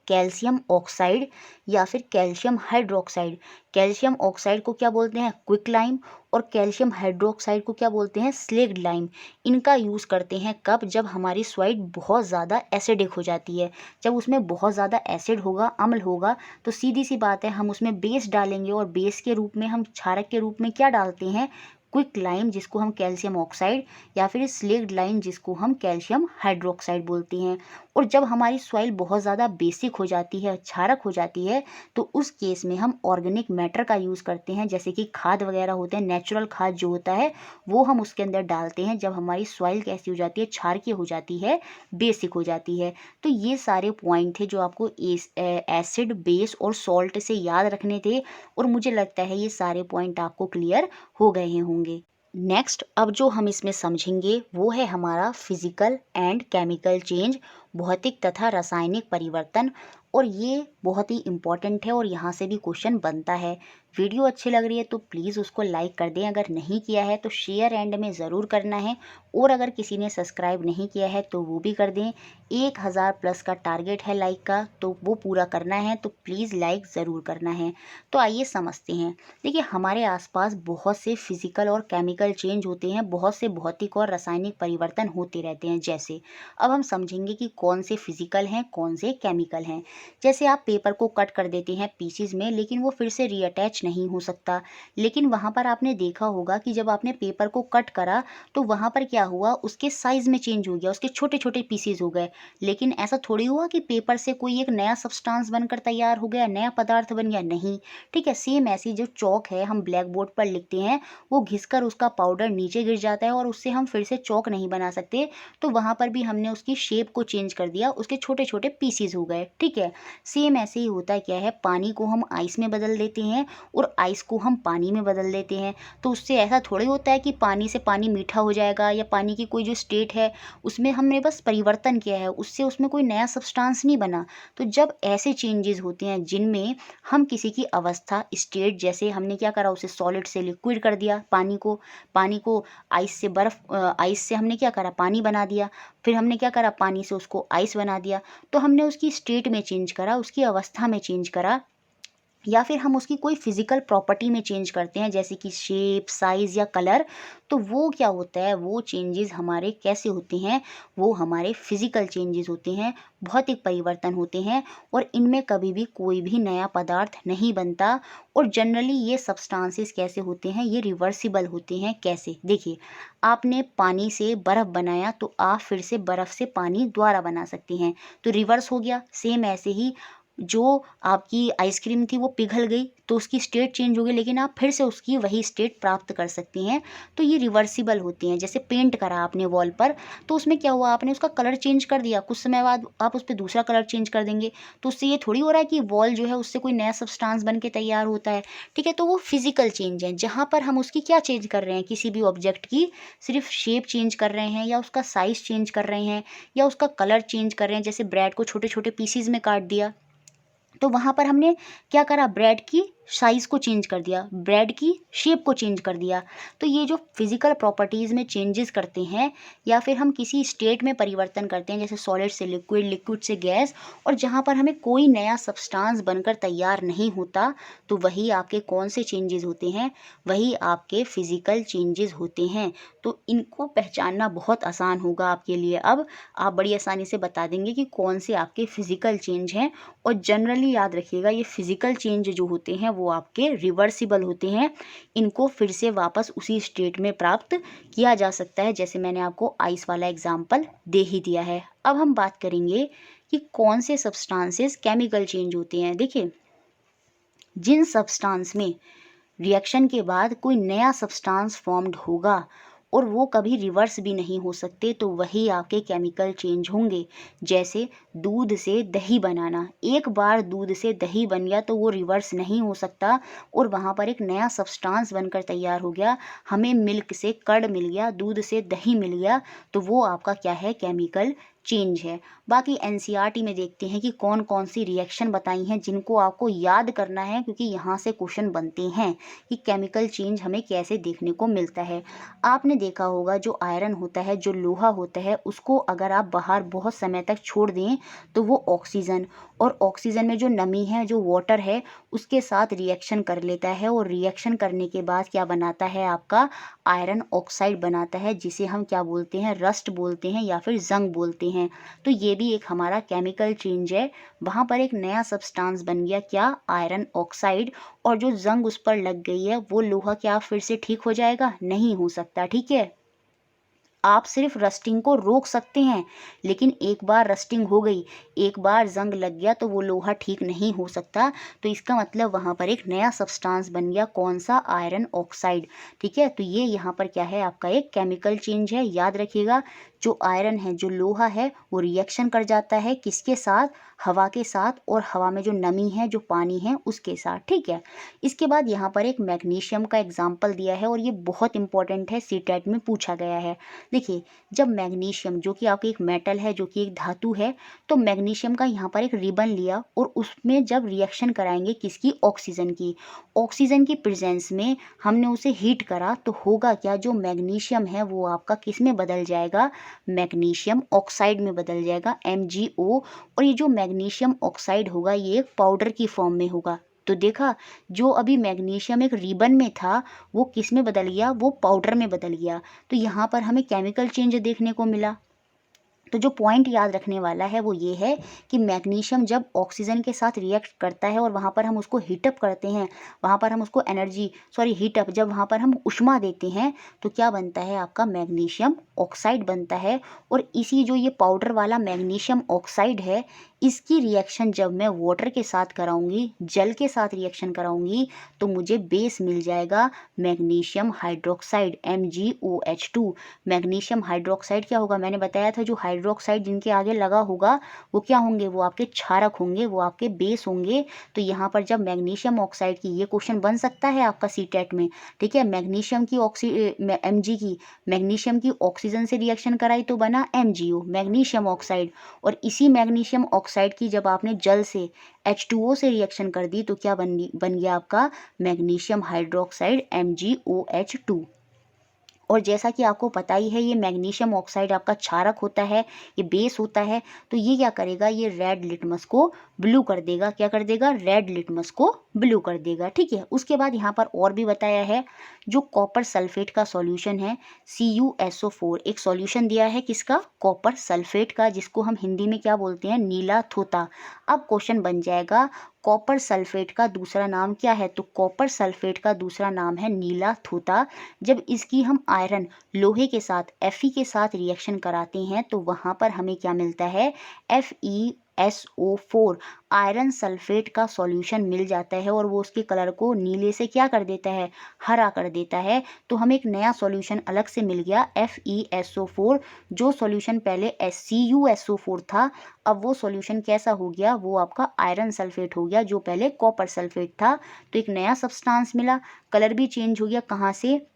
Speaker 1: कैल्शियम ऑक्साइड या फिर कैल्शियम हाइड्रोक्साइड। कैल्शियम ऑक्साइड को क्या बोलते हैं, क्विक लाइम, और कैल्शियम हाइड्रोक्साइड को क्या बोलते हैं, स्लेग्ड लाइम। इनका यूज़ करते हैं कब, जब हमारी सॉइल बहुत ज़्यादा एसिडिक हो जाती है। जब उसमें बहुत ज़्यादा एसिड होगा, अम्ल होगा, तो सीधी सी बात है हम उसमें बेस डालेंगे, और बेस के रूप में हम क्षारक के रूप में क्या डालते हैं, क्विक लाइम, जिसको हम कैल्शियम ऑक्साइड, या फिर स्लेग्ड लाइम जिसको हम कैल्शियम हाइड्रोक्साइड बोलते हैं। और जब हमारी सॉइल बहुत ज़्यादा बेसिक हो जाती है, क्षारक हो जाती है, तो उस केस में हम ऑर्गेनिक मैटर का यूज़ करते हैं, जैसे कि खाद वगैरह होते हैं, नेचुरल खाद जो होता है वो हम उसके अंदर डालते हैं, जब हमारी सॉइल कैसी हो जाती है, क्षारकीय हो जाती है, बेसिक हो जाती है। तो ये सारे पॉइंट थे जो आपको एसिड, बेस और सॉल्ट से याद रखने थे, और मुझे लगता है ये सारे पॉइंट आपको क्लियर हो गए होंगे। नेक्स्ट अब जो हम इसमें समझेंगे वो है हमारा फिजिकल एंड केमिकल चेंज, भौतिक तथा रासायनिक परिवर्तन। और ये बहुत ही इम्पॉर्टेंट है, और यहाँ से भी क्वेश्चन बनता है। वीडियो अच्छी लग रही है तो प्लीज़ उसको लाइक कर दें, अगर नहीं किया है तो शेयर एंड में ज़रूर करना है, और अगर किसी ने सब्सक्राइब नहीं किया है तो वो भी कर दें। 1000 प्लस का टारगेट है लाइक का, तो वो पूरा करना है, तो प्लीज़ लाइक ज़रूर करना है। तो आइए समझते हैं। देखिए, हमारे आसपास बहुत से फिजिकल और केमिकल चेंज होते हैं, बहुत से भौतिक और रासायनिक परिवर्तन होते रहते हैं। जैसे अब हम समझेंगे कि कौन से फिजिकल हैं, कौन से केमिकल हैं। जैसे आप पेपर को कट कर देते हैं पीसीज में, लेकिन वो फिर से रीअटैच नहीं हो सकता। लेकिन वहाँ पर आपने देखा होगा कि जब आपने पेपर को कट करा तो वहाँ पर क्या हुआ, उसके साइज में चेंज हो गया, उसके छोटे छोटे पीसीज हो गए। लेकिन ऐसा थोड़ी हुआ कि पेपर से कोई एक नया सब्सटेंस बनकर तैयार हो गया, नया पदार्थ बन गया, नहीं। ठीक है, सेम ऐसी जो चौक है हम ब्लैक बोर्ड पर लिखते हैं, वो घिसकर उसका पाउडर नीचे गिर जाता है, और उससे हम फिर से चौक नहीं बना सकते। तो वहाँ पर भी हमने उसकी शेप को चेंज कर दिया, उसके छोटे छोटे पीसीज हो गए। ठीक है, सेम ऐसे ही होता है क्या है, पानी को हम आइस में बदल देते हैं, और आइस को हम पानी में बदल देते हैं। तो उससे ऐसा थोड़ी होता है कि पानी से पानी मीठा हो जाएगा, या पानी की कोई जो स्टेट है उसमें हमने बस परिवर्तन किया है, उससे उसमें कोई नया सब्सटेंस नहीं बना। तो जब ऐसे चेंजेस होते हैं जिनमें हम किसी की अवस्था, स्टेट, जैसे हमने क्या करा, उसे सॉलिड से लिक्विड कर दिया, पानी को आइस से बर्फ, आइस से हमने क्या करा, पानी बना दिया। फिर हमने क्या करा, पानी से उसको आइस बना दिया। तो हमने उसकी स्टेट में चेंज करा, उसकी अवस्था में चेंज करा। या फिर हम उसकी कोई फिजिकल प्रॉपर्टी में चेंज करते हैं जैसे कि शेप, साइज़ या कलर, तो वो क्या होता है, वो चेंजेस हमारे कैसे होते हैं, वो हमारे फिजिकल चेंजेस होते हैं, भौतिक परिवर्तन होते हैं। और इनमें कभी भी कोई भी नया पदार्थ नहीं बनता। और जनरली ये सब्सटेंसेस कैसे होते हैं, ये रिवर्सिबल होते हैं। कैसे, देखिए, आपने पानी से बर्फ़ बनाया तो आप फिर से बर्फ़ से पानी दोबारा बना सकते हैं, तो रिवर्स हो गया। सेम ऐसे ही जो आपकी आइसक्रीम थी वो पिघल गई तो उसकी स्टेट चेंज हो गई, लेकिन आप फिर से उसकी वही स्टेट प्राप्त कर सकती हैं। तो ये रिवर्सिबल होती हैं। जैसे पेंट करा आपने वॉल पर, तो उसमें क्या हुआ, आपने उसका कलर चेंज कर दिया, कुछ समय बाद आप उस पर दूसरा कलर चेंज कर देंगे, तो उससे ये थोड़ी हो रहा है कि वॉल जो है उससे कोई नया सब्सटेंस बन के तैयार होता है। ठीक है, तो वो फिजिकल चेंज है जहाँ पर हम उसकी क्या चेंज कर रहे हैं, किसी भी ऑब्जेक्ट की सिर्फ शेप चेंज कर रहे हैं, या उसका साइज चेंज कर रहे हैं, या उसका कलर चेंज कर रहे हैं। जैसे ब्रेड को छोटे छोटे पीसीज में काट दिया, तो वहाँ पर हमने क्या करा, ब्रेड की साइज़ को चेंज कर दिया, ब्रेड की शेप को चेंज कर दिया। तो ये जो फिजिकल प्रॉपर्टीज़ में चेंजेस करते हैं, या फिर हम किसी स्टेट में परिवर्तन करते हैं जैसे सॉलिड से लिक्विड, लिक्विड से गैस, और जहाँ पर हमें कोई नया सब्सटेंस बनकर तैयार नहीं होता, तो वही आपके कौन से चेंजेस होते हैं, वही आपके फिजिकल चेंजेस होते हैं। तो इनको पहचानना बहुत आसान होगा आपके लिए। अब आप बड़ी आसानी से बता देंगे कि कौन से आपके फिजिकल चेंज हैं। और जनरली याद रखिएगा, ये फिजिकल चेंज जो होते हैं वो आपके रिवर्सिबल होते हैं। इनको फिर से वापस उसी स्टेट में प्राप्त किया जा सकता है, जैसे मैंने आपको आइस वाला एग्जाम्पल दे ही दिया है। अब हम बात करेंगे कि कौन से सब्सटेंसेस केमिकल चेंज होते हैं। देखिए, जिन सब्सटेंस में रिएक्शन के बाद कोई नया सब्सटेंस फॉर्म्ड होगा और वो कभी रिवर्स भी नहीं हो सकते, तो वही आपके केमिकल चेंज होंगे। जैसे दूध से दही बनाना, एक बार दूध से दही बन गया तो वो रिवर्स नहीं हो सकता, और वहाँ पर एक नया सब्सटेंस बनकर तैयार हो गया। हमें मिल्क से कर्ड मिल गया, दूध से दही मिल गया, तो वो आपका क्या है, केमिकल चेंज है। बाकी एनसीईआरटी में देखते हैं कि कौन कौन सी रिएक्शन बताई हैं जिनको आपको याद करना है, क्योंकि यहाँ से क्वेश्चन बनते हैं कि केमिकल चेंज हमें कैसे देखने को मिलता है। आपने देखा होगा, जो आयरन होता है, जो लोहा होता है, उसको अगर आप बाहर बहुत समय तक छोड़ दें तो वो ऑक्सीजन, और ऑक्सीजन में जो नमी है, जो वाटर है, उसके साथ रिएक्शन कर लेता है, और रिएक्शन करने के बाद क्या बनाता है, आपका आयरन ऑक्साइड बनाता है, जिसे हम क्या बोलते हैं, रस्ट बोलते हैं या फिर जंग बोलते हैं। तो ये भी एक हमारा केमिकल चेंज है। वहाँ पर एक नया सब्सटेंस बन गया, क्या, आयरन ऑक्साइड, और जो जंग उस पर लग गई है वो लोहा क्या फिर से ठीक हो जाएगा, नहीं हो सकता। ठीक है, आप सिर्फ रस्टिंग को रोक सकते हैं, लेकिन एक बार रस्टिंग हो गई, एक बार जंग लग गया, तो वो लोहा ठीक नहीं हो सकता। तो इसका मतलब वहाँ पर एक नया सब्सटेंस बन गया, कौन सा, आयरन ऑक्साइड। ठीक है, तो ये यहाँ पर क्या है, आपका एक केमिकल चेंज है। याद रखिएगा, जो आयरन है, जो लोहा है, वो रिएक्शन कर जाता है किसके साथ, हवा के साथ, और हवा में जो नमी है, जो पानी है, उसके साथ। ठीक है, इसके बाद यहाँ पर एक मैग्नीशियम का एग्जाम्पल दिया है, और ये बहुत इंपॉर्टेंट है, सीटेट में पूछा गया है। देखिए, जब मैग्नीशियम, जो कि आपकी एक मेटल है, जो कि एक धातु है, तो मैग्नीशियम का यहाँ पर एक रिबन लिया, और उसमें जब रिएक्शन कराएंगे किसकी, ऑक्सीजन की, ऑक्सीजन की प्रेजेंस में हमने उसे हीट करा, तो होगा क्या, जो मैग्नीशियम है वो आपका किस में बदल जाएगा, मैग्नीशियम ऑक्साइड में बदल जाएगा, MgO। और ये जो मैग्नीशियम ऑक्साइड होगा, ये एक पाउडर की फॉर्म में होगा। तो देखा, जो अभी मैग्नीशियम एक रिबन में था, वो किस में बदल गया, वो पाउडर में बदल गया। तो यहाँ पर हमें केमिकल चेंज देखने को मिला। तो जो पॉइंट याद रखने वाला है वो ये है कि मैग्नीशियम जब ऑक्सीजन के साथ रिएक्ट करता है और वहाँ पर हम उसको हीटअप करते हैं, वहाँ पर हम उसको हीटअप, जब वहाँ पर हम उष्मा देते हैं, तो क्या बनता है, आपका मैग्नीशियम ऑक्साइड बनता है। और इसी जो ये पाउडर वाला मैग्नीशियम ऑक्साइड है, इसकी रिएक्शन जब मैं वाटर के साथ कराऊंगी, जल के साथ रिएक्शन कराऊंगी, तो मुझे बेस मिल जाएगा magnesium hydroxide, MgOH2। Magnesium hydroxide क्या होगा, मैंने बताया था, जो हाइड्रोक्साइड जिनके आगे लगा होगा वो क्या होंगे, वो आपके क्षारक होंगे, वो आपके बेस होंगे। तो यहाँ पर जब मैग्नीशियम ऑक्साइड की, ये क्वेश्चन बन सकता है आपका सीटेट में। ठीक है, मैग्नीशियम की मैग्नीशियम की ऑक्सीजन से रिएक्शन कराई तो बना MgO, मैग्नीशियम ऑक्साइड। और इसी मैग्नीशियम ऑक्साइड की जब आपने जल से H2O से रिएक्शन कर दी, तो क्या बन गया आपका मैग्नीशियम हाइड्रोक्साइड, MgOH2। और जैसा कि आपको पता ही है ये मैग्नीशियम ऑक्साइड आपका क्षारक होता है, ये बेस होता है। तो ये क्या करेगा, ये रेड लिटमस को ब्लू कर देगा। क्या कर देगा, रेड लिटमस को ब्लू कर देगा। ठीक है, उसके बाद यहाँ पर और भी बताया है, जो कॉपर सल्फेट का सॉल्यूशन है CuSO4, एक सॉल्यूशन दिया है किसका, कॉपर सल्फेट का, जिसको हम हिंदी में क्या बोलते हैं, नीला थोथा। अब क्वेश्चन बन जाएगा कॉपर सल्फेट का दूसरा नाम क्या है, तो कॉपर सल्फेट का दूसरा नाम है नीला थोथा। जब इसकी हम आयरन लोहे के साथ Fe के साथ रिएक्शन कराते हैं तो वहाँ पर हमें क्या मिलता है, FeSO4, आयरन सल्फेट का सॉल्यूशन मिल जाता है, और वो उसके कलर को नीले से क्या कर देता है, हरा कर देता है। तो हमें एक नया सॉल्यूशन अलग से मिल गया FeSO4। जो सॉल्यूशन पहले CuSO4 था, अब वो सॉल्यूशन कैसा हो गया, वो आपका आयरन सल्फेट हो गया, जो पहले कॉपर सल्फेट था। तो एक नया सब्सटेंस मिला, कलर भी चेंज हो गया, कहाँ से,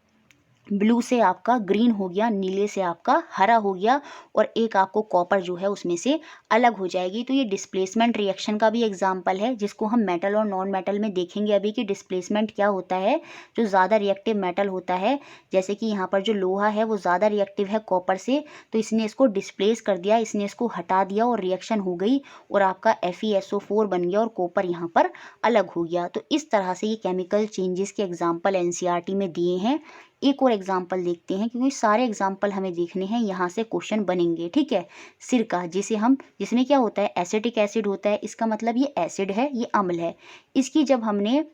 Speaker 1: ब्लू से आपका ग्रीन हो गया, नीले से आपका हरा हो गया, और एक आपको कॉपर जो है उसमें से अलग हो जाएगी। तो ये डिस्प्लेसमेंट रिएक्शन का भी एग्जाम्पल है, जिसको हम मेटल और नॉन मेटल में देखेंगे अभी कि डिस्प्लेसमेंट क्या होता है। जो ज़्यादा रिएक्टिव मेटल होता है, जैसे कि यहाँ पर जो लोहा है वो ज़्यादा रिएक्टिव है कॉपर से, तो इसने इसको डिस्प्लेस कर दिया, इसने इसको हटा दिया और रिएक्शन हो गई, और आपका FeSO4 बन गया और कॉपर यहाँ पर अलग हो गया। तो इस तरह से ये केमिकल चेंजेस के एग्जाम्पल NCERT में दिए हैं। एक और एग्जाम्पल देखते हैं, क्योंकि सारे एग्जाम्पल हमें देखने हैं, यहाँ से क्वेश्चन बनेंगे। ठीक है, सिरका, जिसमें क्या होता है, एसिटिक एसिड होता है, इसका मतलब ये एसिड है, ये अम्ल है। इसकी जब हमने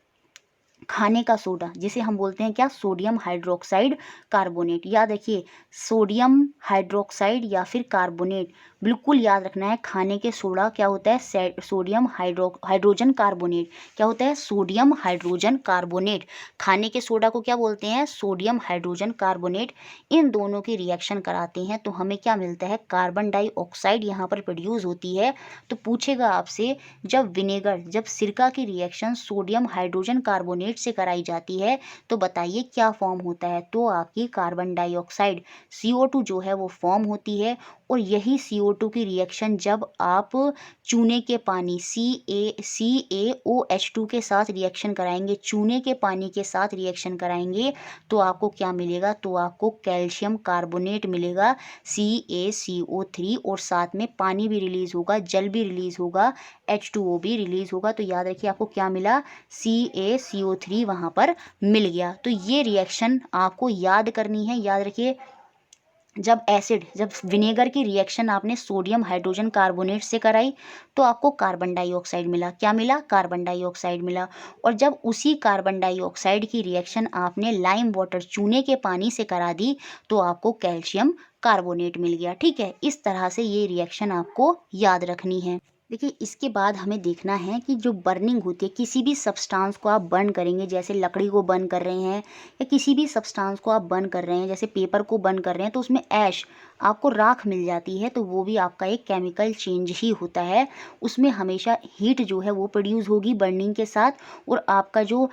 Speaker 1: खाने का सोडा, जिसे हम बोलते हैं क्या, सोडियम हाइड्रोक्साइड कार्बोनेट, याद रखिए, सोडियम हाइड्रोक्साइड या फिर कार्बोनेट, बिल्कुल याद रखना है। खाने के सोडा क्या होता है, सोडियम हाइड्रोजन कार्बोनेट। क्या होता है, सोडियम हाइड्रोजन कार्बोनेट। खाने के सोडा को क्या बोलते हैं, सोडियम हाइड्रोजन कार्बोनेट। इन दोनों की रिएक्शन कराते हैं तो हमें क्या मिलता है, कार्बन डाइऑक्साइड यहाँ पर प्रोड्यूस होती है। तो पूछेगा आपसे, जब सिरका की रिएक्शन सोडियम हाइड्रोजन कार्बोनेट से कराई जाती है तो बताइए क्या फॉर्म होता है, तो आपकी कार्बन डाइऑक्साइड CO2 जो है वो फॉर्म होती है। और यही CO2 की रिएक्शन जब आप चूने के पानी CaOH2 के साथ रिएक्शन कराएंगे, चूने के पानी के साथ रिएक्शन कराएंगे, तो आपको क्या मिलेगा, तो आपको कैल्शियम कार्बोनेट मिलेगा, CaCO3, और साथ में पानी भी रिलीज होगा, जल भी रिलीज होगा, H2O भी रिलीज होगा। तो याद रखिए आपको क्या मिला, CaCO3 वहाँ पर मिल गया। तो ये रिएक्शन आपको याद करनी है, याद रखिए। जब विनेगर की रिएक्शन आपने सोडियम हाइड्रोजन कार्बोनेट से कराई तो आपको कार्बन डाइऑक्साइड मिला। क्या मिला, कार्बन डाइऑक्साइड मिला। और जब उसी कार्बन डाइऑक्साइड की रिएक्शन आपने लाइम वाटर, चूने के पानी से करा दी, तो आपको कैल्शियम कार्बोनेट मिल गया। ठीक है, इस तरह से ये रिएक्शन आपको याद रखनी है। देखिए, इसके बाद हमें देखना है कि जो बर्निंग होती है, किसी भी सब्सटेंस को आप बर्न करेंगे, जैसे लकड़ी को बर्न कर रहे हैं या किसी भी सब्सटेंस को आप बर्न कर रहे हैं, जैसे पेपर को बर्न कर रहे हैं, तो उसमें ऐश, आपको राख मिल जाती है, तो वो भी आपका एक केमिकल चेंज ही होता है। उसमें हमेशा हीट जो है वो प्रोड्यूस होगी बर्निंग के साथ, और आपका जो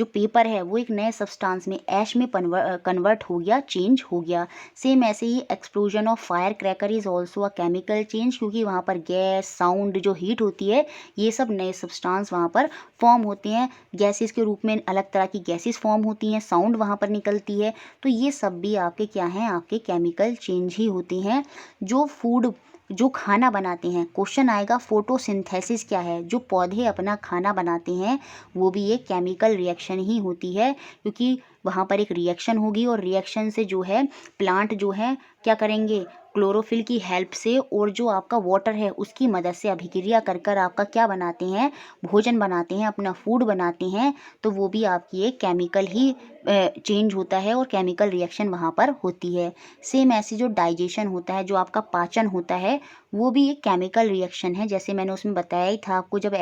Speaker 1: पेपर है वो एक नए सब्सटेंस में, ऐश में कन्वर्ट हो गया, चेंज हो गया। सेम ऐसे ही explosion of fire cracker is also a chemical change, क्योंकि वहाँ पर गैस, साउंड, जो हीट होती है, ये सब नए सब्सटेंस वहाँ पर फॉर्म होते हैं। गैसेस के रूप में अलग तरह की गैसेस फॉर्म होती हैं, साउंड वहाँ पर निकलती है। तो ये सब भी आपके क्या हैं, आपके केमिकल चेंज ही होते हैं। जो खाना बनाते हैं, क्वेश्चन आएगा फोटोसिंथेसिस क्या है, जो पौधे अपना खाना बनाते हैं वो भी एक केमिकल रिएक्शन ही होती है, क्योंकि वहाँ पर एक रिएक्शन होगी, और रिएक्शन से जो है प्लांट जो है क्या करेंगे, क्लोरोफिल की हेल्प से और जो आपका वाटर है उसकी मदद से अभिक्रिया कर कर आपका क्या बनाते हैं, भोजन बनाते हैं, अपना फूड बनाते हैं। तो वो भी आपकी एक केमिकल ही चेंज होता है और केमिकल रिएक्शन वहाँ पर होती है। सेम ऐसे जो डाइजेशन होता है, जो आपका पाचन होता है, वो भी एक केमिकल रिएक्शन है। जैसे मैंने उसमें बताया ही था आपको, जब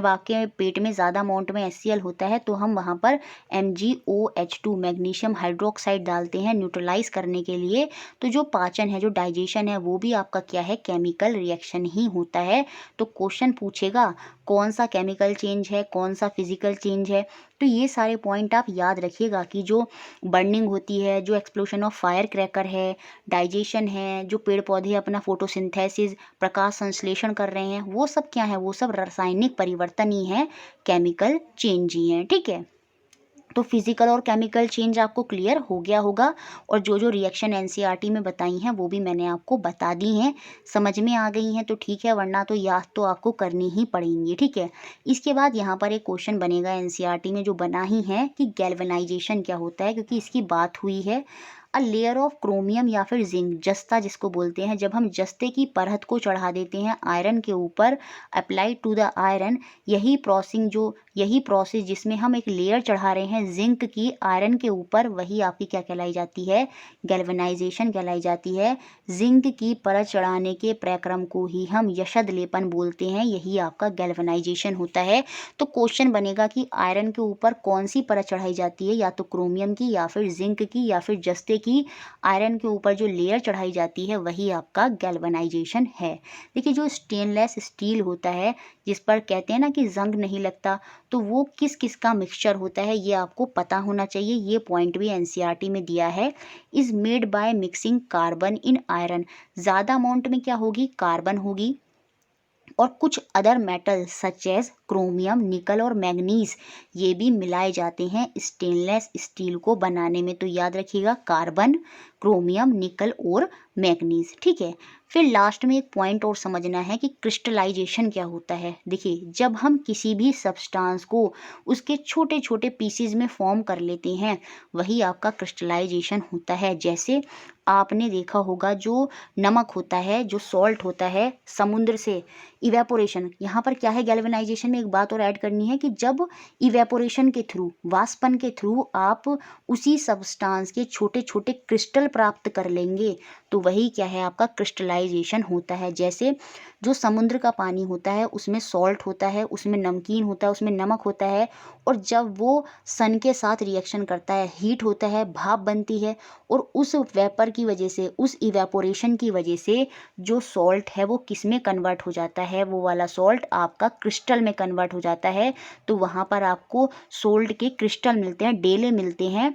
Speaker 1: आपके पेट में ज़्यादा अमाउंट में HCl होता है तो हम वहाँ पर MgOH2 मैग्नीशियम हाइड्रोक्साइड डालते हैं न्यूट्रलाइज करने के लिए। तो जो पाचन है, जो डाइजेशन है, वो भी आपका क्या है, केमिकल रिएक्शन ही होता है। तो क्वेश्चन पूछेगा कौन सा केमिकल चेंज है, कौन सा फिजिकल चेंज है। तो ये सारे पॉइंट आप याद रखिएगा कि जो बर्निंग होती है, जो एक्सप्लोशन ऑफ फायर क्रैकर है, डाइजेशन है, जो पेड़ पौधे अपना फोटोसिंथेसिस, प्रकाश संश्लेषण कर रहे हैं, वो सब क्या है, वो सब रासायनिक परिवर्तन ही है, केमिकल चेंज ही है। ठीक है, तो फिजिकल और केमिकल चेंज आपको क्लियर हो गया होगा, और जो जो रिएक्शन एनसीईआरटी में बताई हैं वो भी मैंने आपको बता दी हैं। समझ में आ गई हैं तो ठीक है, वरना तो याद तो आपको करनी ही पड़ेंगी, ठीक है। इसके बाद यहाँ पर एक क्वेश्चन बनेगा एनसीईआरटी में जो बना ही है कि गैल्वेनाइजेशन क्या होता है, क्योंकि इसकी बात हुई है। अ लेयर ऑफ क्रोमियम या फिर जिंक, जस्ता जिसको बोलते हैं, जब हम जस्ते की परत को चढ़ा देते हैं आयरन के ऊपर, अप्लाई टू द आयरन, यही प्रोसेस जिसमें हम एक लेयर चढ़ा रहे हैं जिंक की आयरन के ऊपर, वही आपकी क्या कहलाई जाती है, गैल्वेनाइजेशन कहलाई जाती है। जिंक की परत चढ़ाने के प्रक्रम को ही हम यशद लेपन बोलते हैं, यही आपका गैल्वेनाइजेशन होता है। तो क्वेश्चन बनेगा कि आयरन के ऊपर कौन सी परत चढ़ाई जाती है, या तो क्रोमियम की या फिर जिंक की या फिर जस्ते की। आयरन के ऊपर जो लेयर चढ़ाई जाती है वही आपका गैल्वेनाइजेशन है। देखिए जो स्टेनलेस स्टील होता है, जिस पर कहते हैं ना कि जंग नहीं लगता, तो वो किस किस का मिक्सचर होता है ये आपको पता होना चाहिए। ये पॉइंट भी एनसीईआरटी में दिया है। Is made by mixing carbon in iron, ज़्यादा अमाउंट में क्या होगी, कार्बन होगी, और कुछ other metal such as chromium, nickel और मैग्नीज, ये भी मिलाए जाते हैं स्टेनलेस स्टील को बनाने में। तो याद रखिएगा, कार्बन, क्रोमियम, निकल और मैग्नीज, ठीक है। फिर लास्ट में एक पॉइंट और समझना है कि क्रिस्टलाइजेशन क्या होता है। देखिए जब हम किसी भी सब्सटेंस को उसके छोटे छोटे पीसीज में फॉर्म कर लेते हैं, वही आपका क्रिस्टलाइजेशन होता है। जैसे आपने देखा होगा जो नमक होता है, जो सॉल्ट होता है, समुद्र से इवेपोरेशन, यहाँ पर क्या है, गैल्वेनाइजेशन में एक बात और ऐड करनी है कि जब इवेपोरेशन के थ्रू, वाष्पन के थ्रू आप उसी सब्सटेंस के छोटे छोटे क्रिस्टल प्राप्त कर लेंगे, तो वही क्या है, आपका क्रिस्टलाइजेशन होता है। जैसे जो समुद्र का पानी होता है उसमें सॉल्ट होता है, उसमें नमकीन होता है, उसमें नमक होता है, और जब वो सन के साथ रिएक्शन करता है, हीट होता है, भाप बनती है, और उस वेपर की वजह से, उस इवेपोरेशन की वजह से जो सॉल्ट है वो किस में कन्वर्ट हो जाता है, वो वाला सॉल्ट आपका क्रिस्टल में कन्वर्ट हो जाता है। तो वहाँ पर आपको सोल्ट के क्रिस्टल मिलते हैं, डेले मिलते हैं,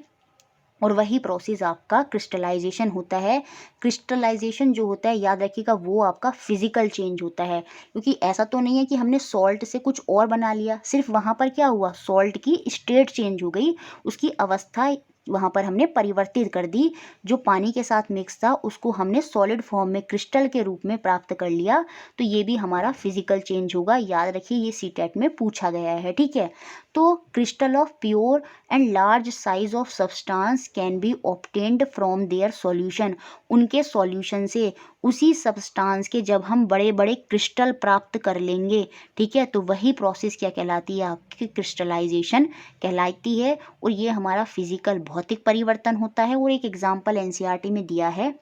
Speaker 1: और वही प्रोसेस आपका क्रिस्टलाइजेशन होता है। क्रिस्टलाइजेशन जो होता है, याद रखिएगा, वो आपका फिजिकल चेंज होता है, क्योंकि ऐसा तो नहीं है कि हमने सॉल्ट से कुछ और बना लिया, सिर्फ वहाँ पर क्या हुआ, सॉल्ट की स्टेट चेंज हो गई, उसकी अवस्था वहाँ पर हमने परिवर्तित कर दी। जो पानी के साथ मिक्स था उसको हमने सॉलिड फॉर्म में, क्रिस्टल के रूप में प्राप्त कर लिया। तो ये भी हमारा फिजिकल चेंज होगा, याद रखिए, ये सीटेट में पूछा गया है, ठीक है। तो crystal of pure and large size of substance can be obtained from their solution, उनके सॉल्यूशन से, उसी सब्सटेंस के जब हम बड़े बड़े क्रिस्टल प्राप्त कर लेंगे, ठीक है, तो वही प्रोसेस क्या कहलाती है, आपकी क्रिस्टलाइजेशन कहलाती है। और ये हमारा फिजिकल भौतिक परिवर्तन होता है। और एक एग्जाम्पल एनसीईआरटी में दिया है,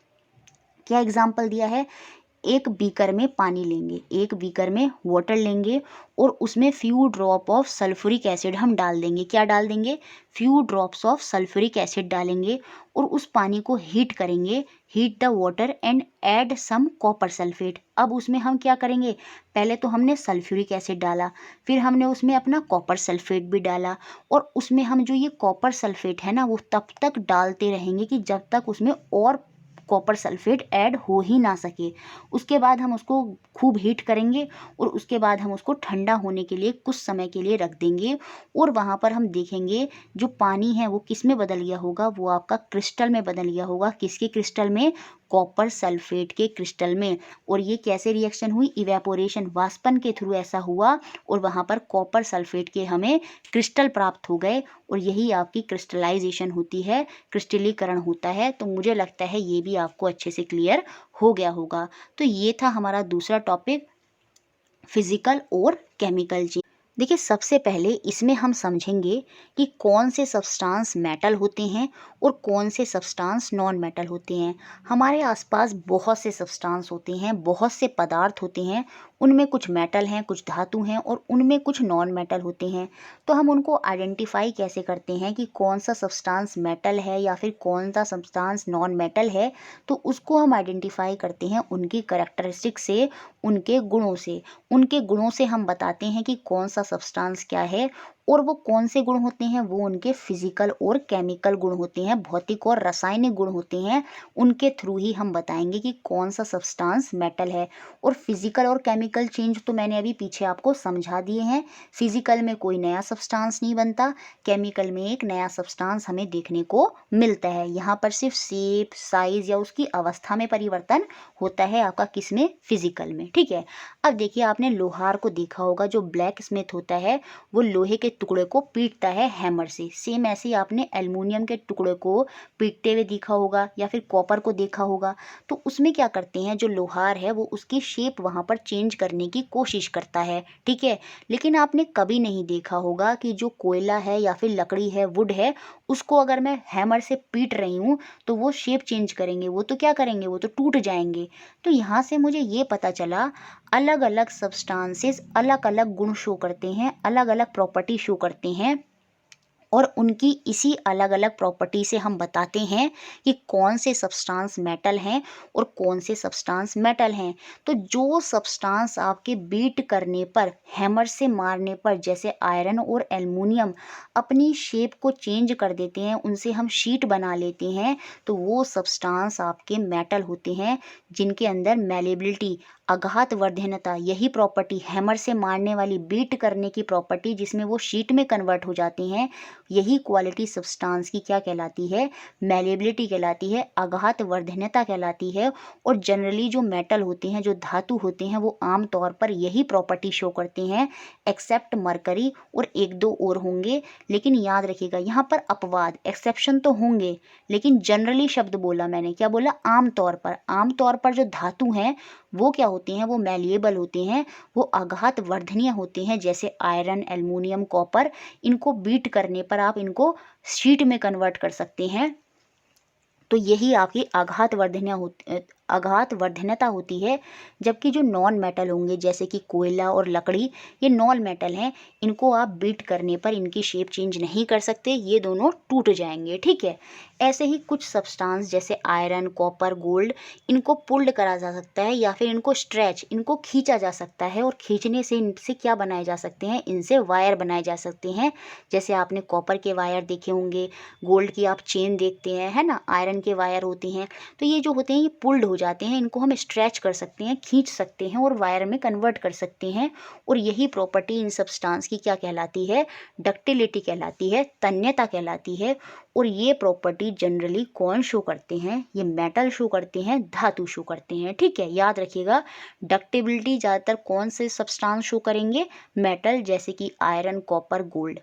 Speaker 1: क्या एग्जाम्पल दिया है, एक बीकर में पानी लेंगे, एक बीकर में वाटर लेंगे, और उसमें few drop of sulphuric acid हम डाल देंगे। क्या डाल देंगे, few drops of sulphuric acid डालेंगे, और उस पानी को हीट करेंगे, heat the water and add some copper sulphate. अब उसमें हम क्या करेंगे, पहले तो हमने सल्फ्यूरिक एसिड डाला, फिर हमने उसमें अपना कॉपर सल्फेट भी डाला, और उसमें हम जो ये कॉपर सल्फेट है ना, वो तब तक डालते रहेंगे कि जब तक उसमें और कॉपर सल्फेट ऐड हो ही ना सके। उसके बाद हम उसको खूब हीट करेंगे, और उसके बाद हम उसको ठंडा होने के लिए कुछ समय के लिए रख देंगे, और वहाँ पर हम देखेंगे जो पानी है वो किस में बदल गया होगा, वो आपका क्रिस्टल में बदल गया होगा। किसके क्रिस्टल में, कॉपर सल्फेट के क्रिस्टल में। और ये कैसे रिएक्शन हुई, इवेपोरेशन, वाष्पन के थ्रू ऐसा हुआ, और वहाँ पर कॉपर सल्फेट के हमें क्रिस्टल प्राप्त हो गए, और यही आपकी क्रिस्टलाइजेशन होती है, क्रिस्टलीकरण होता है। तो मुझे लगता है ये भी आपको अच्छे से क्लियर हो गया होगा। तो ये था हमारा दूसरा टॉपिक, फिजिकल और केमिकल चेंज। देखिए सबसे पहले इसमें हम समझेंगे कि कौन से सब्सटेंस मेटल होते हैं और कौन से सब्सटेंस नॉन मेटल होते हैं। हमारे आसपास बहुत से सब्सटेंस होते हैं, बहुत से पदार्थ होते हैं, उनमें कुछ मेटल हैं, कुछ धातु हैं, और उनमें कुछ नॉन मेटल होते हैं। तो हम उनको आइडेंटिफाई कैसे करते हैं कि कौन सा सब्सटेंस मेटल है या फिर कौन सा सब्सटेंस नॉन मेटल है, तो उसको हम आइडेंटिफाई करते हैं उनकी करैक्टरिस्टिक से, उनके गुणों से। उनके गुणों से हम बताते हैं कि कौन सा सब्सटेंस क्या है, और वो कौन से गुण होते हैं, वो उनके फिजिकल और केमिकल गुण होते हैं, भौतिक और रासायनिक गुण होते हैं। उनके थ्रू ही हम बताएंगे कि कौन सा सब्सटेंस मेटल है। और फिजिकल और केमिकल चेंज तो मैंने अभी पीछे आपको समझा दिए हैं। फिजिकल में कोई नया सब्सटेंस नहीं बनता, केमिकल में एक नया सब्सटेंस हमें देखने को मिलता है। यहाँ पर सिर्फ शेप, साइज या उसकी अवस्था में परिवर्तन होता है आपका किसमें, फिजिकल में। ठीक है, अब देखिए आपने लोहार को देखा होगा, जो ब्लैक स्मिथ होता है वो लोहे के टुकड़े को पीटता है हैमर से। सेम ऐसे ही आपने एल्युमिनियम के टुकड़े को पीटते हुए देखा होगा या फिर कॉपर को देखा होगा। तो उसमें क्या करते हैं, जो लोहार है वो उसकी शेप वहाँ पर चेंज करने की कोशिश करता है। ठीक है, लेकिन आपने कभी नहीं देखा होगा कि जो कोयला है या फिर लकड़ी है, वुड है, उसको अगर मैं हैमर से पीट रही हूँ तो वो शेप चेंज करेंगे, वो तो क्या करेंगे, वो तो टूट जाएंगे। तो यहाँ से मुझे ये पता चला अलग अलग सब्सटेंसेस अलग अलग गुण शो करते हैं, अलग अलग प्रॉपर्टी शो करते हैं, और उनकी इसी अलग अलग प्रॉपर्टी से हम बताते हैं कि कौन से सब्सटेंस मेटल हैं और कौन से सब्सटेंस मेटल हैं। तो जो सब्सटेंस आपके बीट करने पर, हैमर से मारने पर, जैसे आयरन और एल्युमिनियम अपनी शेप को चेंज कर देते हैं, उनसे हम शीट बना लेते हैं, तो वो सब्सटेंस आपके मेटल होते हैं, जिनके अंदर मैलेबिलिटी, आघात वर्धनता, यही प्रॉपर्टी, हैमर से मारने वाली, बीट करने की प्रॉपर्टी, जिसमें वो शीट में कन्वर्ट हो जाती हैं, यही क्वालिटी सब्सटेंस की क्या कहलाती है, मैलेबिलिटी कहलाती है, आघात वर्धनता कहलाती है। और जनरली जो मेटल होते हैं, जो धातु होते हैं, वो आम तौर पर यही प्रॉपर्टी शो करते हैं, एक्सेप्ट मरकरी और एक दो और होंगे। लेकिन याद रखिएगा यहाँ पर अपवाद, एक्सेप्शन तो होंगे, लेकिन जनरली शब्द बोला मैंने, क्या बोला, आम तौर पर जो धातु हैं वो क्या होती हैं, वो मैलिएबल होते हैं, वो आघात वर्धनीय होते हैं, जैसे आयरन, एल्युमिनियम, कॉपर। इनको बीट करने पर आप इनको शीट में कन्वर्ट कर सकते हैं। तो यही आपकी आघात वर्धनता होती है। जबकि जो नॉन मेटल होंगे, जैसे कि कोयला और लकड़ी, ये नॉन मेटल हैं, इनको आप बीट करने पर इनकी शेप चेंज नहीं कर सकते, ये दोनों टूट जाएंगे। ठीक है, ऐसे ही कुछ सब्सटेंस जैसे आयरन, कॉपर, गोल्ड, इनको पुल्ड करा जा सकता है या फिर इनको स्ट्रेच, इनको खींचा जा सकता है, और खींचने से इनसे क्या बनाए जा सकते हैं, इनसे वायर बनाए जा सकते हैं। जैसे आपने कॉपर के वायर देखे होंगे, गोल्ड की आप चेन देखते हैं, है ना, आयरन के वायर होते हैं। तो ये जो होते हैं ये पुल्ड हो जाते हैं, इनको हम स्ट्रेच कर सकते हैं, खींच सकते हैं और वायर में कन्वर्ट कर सकते हैं। और यही प्रॉपर्टी इन सब्सटेंस की क्या कहलाती है, डक्टिलिटी कहलाती है, तन्यता कहलाती है। और ये प्रॉपर्टी जनरली कौन शो करते हैं, ये मेटल शो करते हैं, धातु शो करते हैं। ठीक है, याद रखिएगा, डक्टिबिलिटी ज़्यादातर कौन से सब्सटेंस शो करेंगे, मेटल, जैसे कि आयरन, कॉपर, गोल्ड।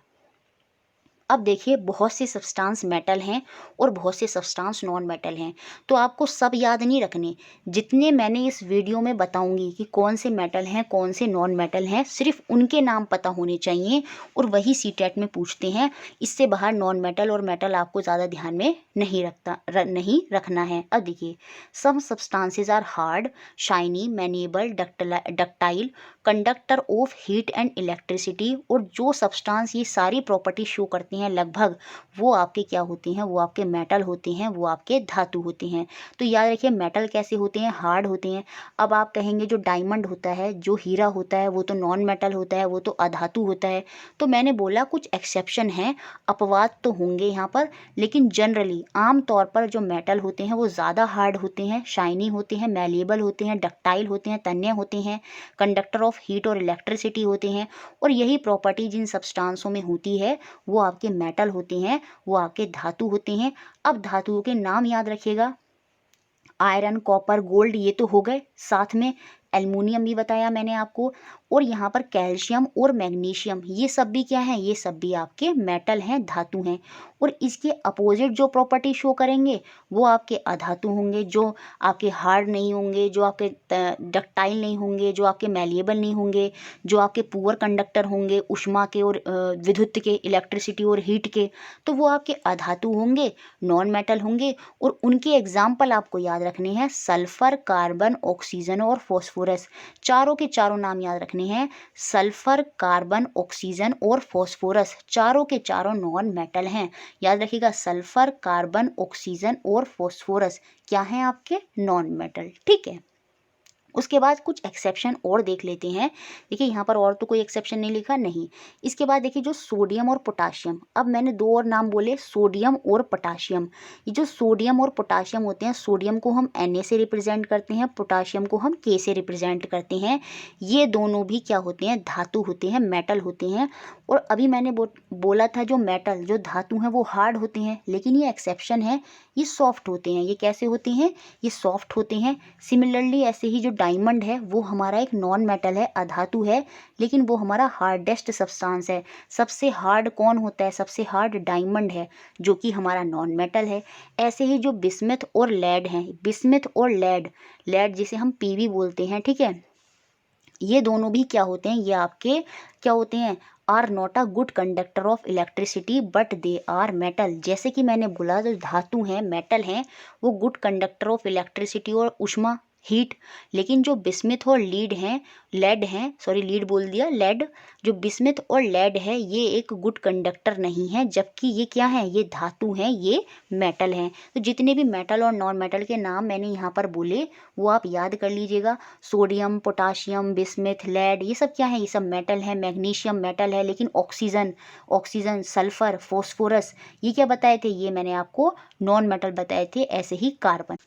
Speaker 1: अब देखिए बहुत से सब्सटेंस मेटल हैं और बहुत से सब्सटेंस नॉन मेटल हैं, तो आपको सब याद नहीं रखने। जितने मैंने इस वीडियो में बताऊंगी कि कौन से मेटल हैं, कौन से नॉन मेटल हैं, सिर्फ उनके नाम पता होने चाहिए, और वही सीटेट में पूछते हैं। इससे बाहर नॉन मेटल और मेटल आपको ज़्यादा ध्यान में नहीं रखना है। अब देखिए, some substances are hard, shiny, malleable, ductile, conductor of heat and electricity. और जो सब्सटेंस ये सारी प्रॉपर्टी शो करते हैं लगभग, वो आपके क्या होते हैं, वो आपके मेटल होते हैं, वो आपके धातु होते हैं। तो याद रखिए, मेटल कैसे होते हैं, हार्ड होते हैं। अब आप कहेंगे जो डायमंड होता है, जो हीरा होता है, वो तो नॉन मेटल होता है, वो तो अधातु होता है। तो मैंने बोला कुछ एक्सेप्शन हैं, अपवाद तो होंगे यहाँ पर, लेकिन जनरली आम तौर पर जो मेटल होते हैं वो ज़्यादा हार्ड होते हैं, शाइनी होते हैं, मैलेबल होते हैं, डक्टाइल होते हैं, तन्य होते हैं, कंडक्टर ऑफ हीट और इलेक्ट्रिसिटी होते हैं। और यही प्रॉपर्टी जिन सब्सटेंसों में होती है वो आपके मेटल होते हैं, वो आपके धातु होते हैं। अब धातुओं के नाम याद रखिएगा, आयरन, कॉपर, गोल्ड, ये तो हो गए, साथ में एल्युमिनियम भी बताया मैंने आपको, और यहाँ पर कैल्शियम और मैग्नीशियम, ये सब भी क्या हैं, ये सब भी आपके मेटल हैं, धातु हैं। और इसके अपोजिट जो प्रॉपर्टी शो करेंगे वो आपके अधातु होंगे, जो आपके हार्ड नहीं होंगे, जो आपके डक्टाइल नहीं होंगे, जो आपके मैलिएबल नहीं होंगे, जो आपके पुअर कंडक्टर होंगे ऊष्मा के और विद्युत के, इलेक्ट्रिसिटी और हीट के, तो वो आपके अधातु होंगे, नॉन मेटल होंगे। और उनके एग्जाम्पल आपको याद रखने हैं, सल्फर, कार्बन, ऑक्सीजन और फॉस्फोरस। चारों के चारों नाम याद रखने हैं, सल्फर, कार्बन, ऑक्सीजन और फॉस्फोरस, चारों के चारों नॉन मेटल हैं। याद रखिएगा, सल्फर, कार्बन, ऑक्सीजन और फॉस्फोरस क्या हैं, आपके नॉन मेटल। ठीक है, उसके बाद कुछ एक्सेप्शन और देख लेते हैं। देखिए यहाँ पर और तो कोई एक्सेप्शन नहीं लिखा, नहीं। इसके बाद देखिए जो सोडियम और पोटाशियम, अब मैंने दो और नाम बोले, सोडियम और पोटाशियम। ये जो सोडियम और पोटाशियम होते हैं, सोडियम को हम Na से रिप्रेजेंट करते हैं, पोटाशियम को हम K से रिप्रेजेंट करते हैं। ये दोनों भी क्या होते हैं, धातु होते हैं, मेटल होते हैं। और अभी मैंने बोला था जो मेटल, जो धातु हैं वो हार्ड होते हैं, लेकिन ये एक्सेप्शन है, ये सॉफ्ट होते हैं। ये कैसे होते हैं, ये सॉफ्ट होते हैं। सिमिलरली ऐसे ही जो डायमंड है वो हमारा एक नॉन मेटल है, अधातु है, लेकिन वो हमारा हार्डेस्ट सब्सटेंस है। सबसे हार्ड कौन होता है, सबसे हार्ड डायमंड है, जो कि हमारा नॉन मेटल है। ऐसे ही जो बिस्मथ और लेड हैं, बिस्मथ और लेड, लेड जिसे हम पीवी बोलते हैं, ठीक है, ये दोनों भी क्या होते हैं, ये आपके क्या होते हैं, are not a good conductor of electricity but they are metal. जैसे कि मैंने बोला जो धातु हैं, मेटल हैं, वो गुड कंडक्टर ऑफ इलेक्ट्रिसिटी और ऊष्मा, हीट, लेकिन जो बिस्मिथ और लीड हैं, लेड हैं, सॉरी लीड बोल दिया, लेड, जो बिस्मिथ और लेड है ये एक गुड कंडक्टर नहीं है, जबकि ये क्या है, ये धातु हैं, ये मेटल हैं। तो जितने भी मेटल और नॉन मेटल के नाम मैंने यहाँ पर बोले वो आप याद कर लीजिएगा। सोडियम, पोटाशियम, बिस्मिथ, लेड, ये सब क्या है, ये सब मेटल है। मैग्नीशियम मेटल है, लेकिन ऑक्सीजन, ऑक्सीजन, सल्फर, फॉस्फोरस, ये क्या बताए थे, ये मैंने आपको नॉन मेटल बताए थे। ऐसे ही कार्बन।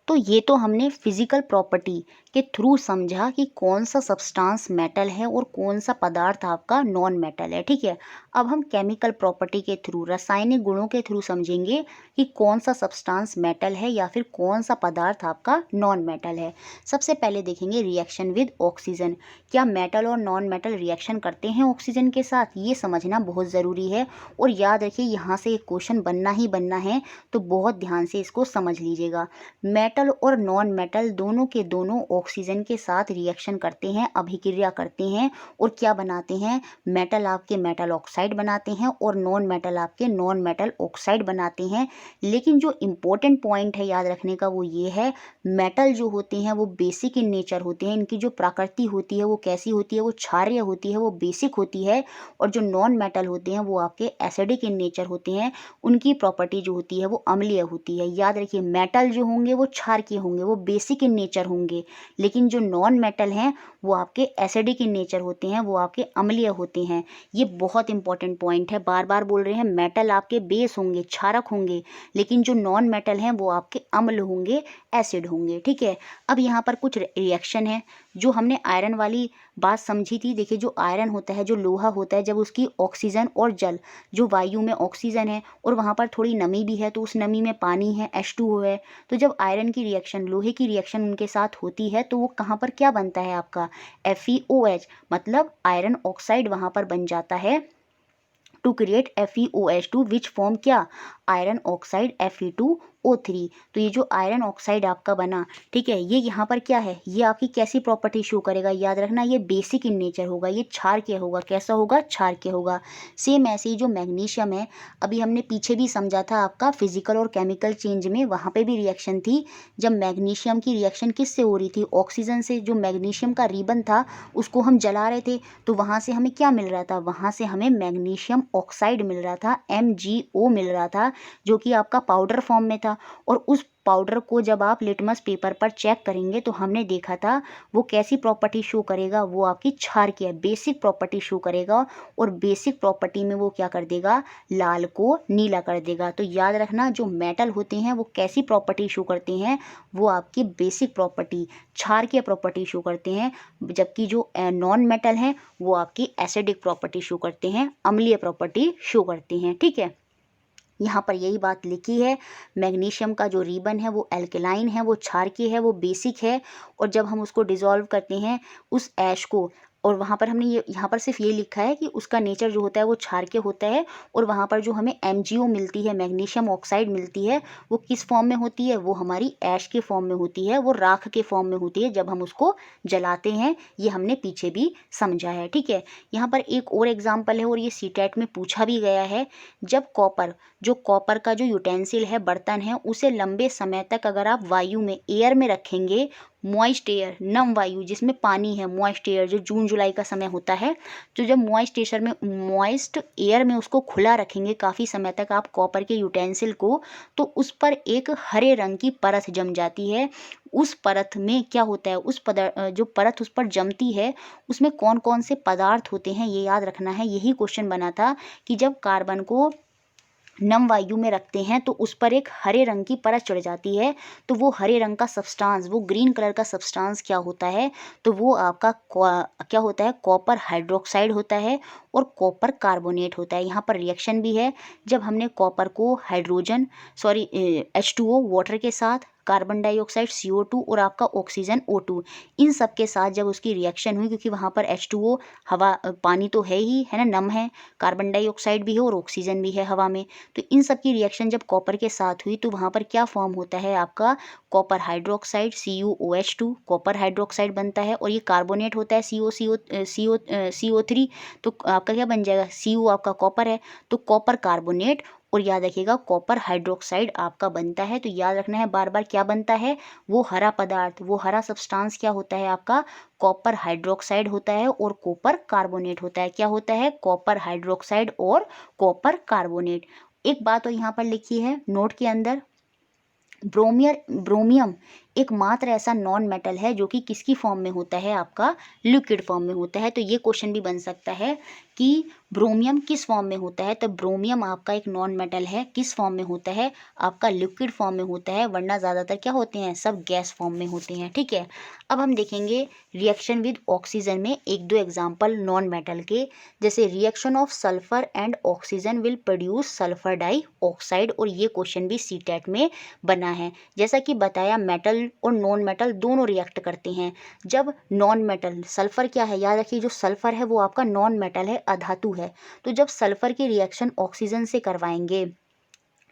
Speaker 1: तो ये तो हमने फिजिकल प्रॉपर्टी के थ्रू समझा कि कौन सा सब्सटेंस मेटल है और कौन सा पदार्थ आपका नॉन मेटल है, ठीक है। अब हम केमिकल प्रॉपर्टी के थ्रू, रासायनिक गुणों के थ्रू समझेंगे कि कौन सा सब्सटेंस मेटल है या फिर कौन सा पदार्थ आपका नॉन मेटल है। सबसे पहले देखेंगे रिएक्शन विद ऑक्सीजन। क्या मेटल और नॉन मेटल रिएक्शन करते हैं ऑक्सीजन के साथ, ये समझना बहुत ज़रूरी है। और याद रखिए यहाँ से एक क्वेश्चन बनना ही बनना है, तो बहुत ध्यान से इसको समझ लीजिएगा। मेटल और नॉन मेटल दोनों के दोनों ऑक्सीजन के साथ रिएक्शन करते हैं, अभिक्रिया करते हैं, और क्या बनाते हैं, मेटल आपके मेटल ऑक्साइड बनाते हैं और नॉन मेटल आपके नॉन मेटल ऑक्साइड बनाते हैं। लेकिन जो इम्पोर्टेंट पॉइंट है याद रखने का वो ये है, मेटल जो होते हैं वो बेसिक इन नेचर होते हैं, इनकी जो प्रकृति होती है वो कैसी होती है, वो क्षारीय होती है, वो बेसिक होती है। और जो नॉन मेटल होते हैं वो आपके एसिडिक इन नेचर होते हैं, उनकी प्रॉपर्टी जो होती है वो अम्लीय होती है। याद रखिए मेटल जो होंगे वो क्षारकीय होंगे, वो बेसिक इन नेचर होंगे, लेकिन जो नॉन मेटल हैं वो आपके एसिडिक इन नेचर होते हैं, वो आपके अम्लीय होते हैं। ये बहुत इंपॉर्टेंट पॉइंट है, बार बार बोल रहे हैं, मेटल आपके बेस होंगे, क्षारक होंगे, लेकिन जो नॉन मेटल हैं वो आपके अम्ल होंगे, एसिड होंगे, ठीक है। अब यहाँ पर कुछ रिएक्शन है जो हमने आयरन वाली बात समझी थी। देखिए जो आयरन होता है, जो लोहा होता है, जब उसकी ऑक्सीजन और जल, जो वायु में ऑक्सीजन है और वहाँ पर थोड़ी नमी भी है, तो उस नमी में पानी है, H2O है, तो जब आयरन की रिएक्शन, लोहे की रिएक्शन उनके साथ होती है तो वो कहाँ पर क्या बनता है आपका, FeOH, मतलब आयरन ऑक्साइड वहाँ पर बन जाता है to create FeOH2 which form क्या, आयरन ऑक्साइड Fe2O3। तो ये जो आयरन ऑक्साइड आपका बना, ठीक है, ये यहाँ पर क्या है, ये आपकी कैसी प्रॉपर्टी शो करेगा, याद रखना ये बेसिक इन नेचर होगा, ये क्षारकीय होगा। कैसा होगा, क्षारकीय होगा। सेम ऐसे ही जो मैग्नीशियम है, अभी हमने पीछे भी समझा था आपका फिजिकल और केमिकल चेंज में, वहाँ पे भी रिएक्शन थी। जब मैग्नीशियम की रिएक्शन किससे हो रही थी, ऑक्सीजन से। जो मैग्नीशियम का रिबन था उसको हम जला रहे थे, तो वहाँ से हमें क्या मिल रहा था, वहाँ से हमें मैग्नीशियम ऑक्साइड मिल रहा था, MgO मिल रहा था, जो कि आपका पाउडर फॉर्म में था। और उस पाउडर को जब आप लिटमस पेपर पर चेक करेंगे तो हमने देखा था वो कैसी प्रॉपर्टी शो करेगा, वो आपकी क्षारकीय बेसिक प्रॉपर्टी शो करेगा। और बेसिक प्रॉपर्टी में वो क्या कर देगा, लाल को नीला कर देगा। तो याद रखना जो मेटल होते हैं वो कैसी प्रॉपर्टी शो करते हैं, वो आपकी बेसिक प्रॉपर्टी, क्षारकीय प्रॉपर्टी शो करते हैं, जबकि जो नॉन मेटल हैं वो आपकी एसिडिक प्रॉपर्टी शो करते हैं, अम्लीय प्रॉपर्टी शो करते हैं, ठीक है। यहाँ पर यही बात लिखी है, मैग्नीशियम का जो रिबन है वो एल्केलाइन है, वो क्षारकीय है, वो बेसिक है। और जब हम उसको डिसॉल्व करते हैं उस ऐश को, और वहाँ पर हमने ये यहाँ पर सिर्फ ये लिखा है कि उसका नेचर जो होता है वो क्षारकीय होता है। और वहाँ पर जो हमें MgO मिलती है, मैग्नीशियम ऑक्साइड मिलती है, वो किस फॉर्म में होती है, वो हमारी ऐश के फॉर्म में होती है, वो राख के फॉर्म में होती है जब हम उसको जलाते हैं। ये हमने पीछे भी समझा है, ठीक है। यहाँ पर एक और एग्जाम्पल है और ये CTET में पूछा भी गया है। जब कॉपर, जो कॉपर का जो यूटेंसिल है, बर्तन है, उसे लंबे समय तक अगर आप वायु में, एयर में रखेंगे मॉइस्ट एयर, नम वायु जिसमें पानी है, मॉइस्ट एयर जो जून जुलाई का समय होता है, तो जब मॉइस्ट एयर में उसको खुला रखेंगे काफ़ी समय तक आप कॉपर के यूटेंसिल को, तो उस पर एक हरे रंग की परत जम जाती है। उस परत में क्या होता है, जो परत उस पर जमती है उसमें कौन कौन से पदार्थ होते हैं ये याद रखना है। यही क्वेश्चन बना था कि जब कार्बन को नम वायु में रखते हैं तो उस पर एक हरे रंग की परत चढ़ जाती है, तो वो हरे रंग का सब्सटेंस, वो ग्रीन कलर का सब्सटेंस क्या होता है, तो वो आपका क्या होता है, कॉपर हाइड्रोक्साइड होता है और कॉपर कार्बोनेट होता है। यहाँ पर रिएक्शन भी है, जब हमने कॉपर को H2O वाटर के साथ, कार्बन डाइऑक्साइड CO2 और आपका ऑक्सीजन O2, इन सब के साथ जब उसकी रिएक्शन हुई, क्योंकि वहाँ पर H2O हवा पानी तो है ही है ना, नम है, कार्बन डाइऑक्साइड भी है और ऑक्सीजन भी है हवा में, तो इन सब की रिएक्शन जब कॉपर के साथ हुई तो वहाँ पर क्या फॉर्म होता है आपका, copper hydroxide CuOH2 copper hydroxide बनता है, और ये कार्बोनेट होता है CO3, तो आपका क्या बन जाएगा, Cu आपका कॉपर है तो कॉपर कार्बोनेट, और याद रखिएगा कॉपर हाइड्रोक्साइड आपका बनता है। तो याद रखना है बार बार क्या बनता है, वो हरा पदार्थ, वो हरा सब्सटेंस क्या होता है आपका, कॉपर हाइड्रोक्साइड होता है और कॉपर कार्बोनेट होता है। क्या होता है, कॉपर हाइड्रोक्साइड और कॉपर कार्बोनेट। एक बात और यहाँ पर लिखी है नोट के अंदर, ब्रोमियम एकमात्र ऐसा नॉन मेटल है जो कि किसकी फॉर्म में होता है, आपका लिक्विड फॉर्म में होता है। तो ये क्वेश्चन भी बन सकता है कि ब्रोमियम किस फॉर्म में होता है, तो ब्रोमियम आपका एक नॉन मेटल है, किस फॉर्म में होता है, आपका लिक्विड फॉर्म में होता है, वरना ज़्यादातर क्या होते हैं, सब गैस फॉर्म में होते हैं। ठीक है, अब हम देखेंगे रिएक्शन विद ऑक्सीजन में एक दो एग्जाम्पल नॉन मेटल के, जैसे reaction of sulphur and oxygen will produce sulphur dioxide, और ये क्वेश्चन भी सीटेट में बना है। जैसा कि बताया मेटल और नॉन मेटल दोनों रिएक्ट करते हैं। जब नॉन मेटल, सल्फर क्या है, याद रखिए जो सल्फर है वो आपका नॉन मेटल है, अधातु है, तो जब सल्फर की रिएक्शन ऑक्सीजन से करवाएंगे,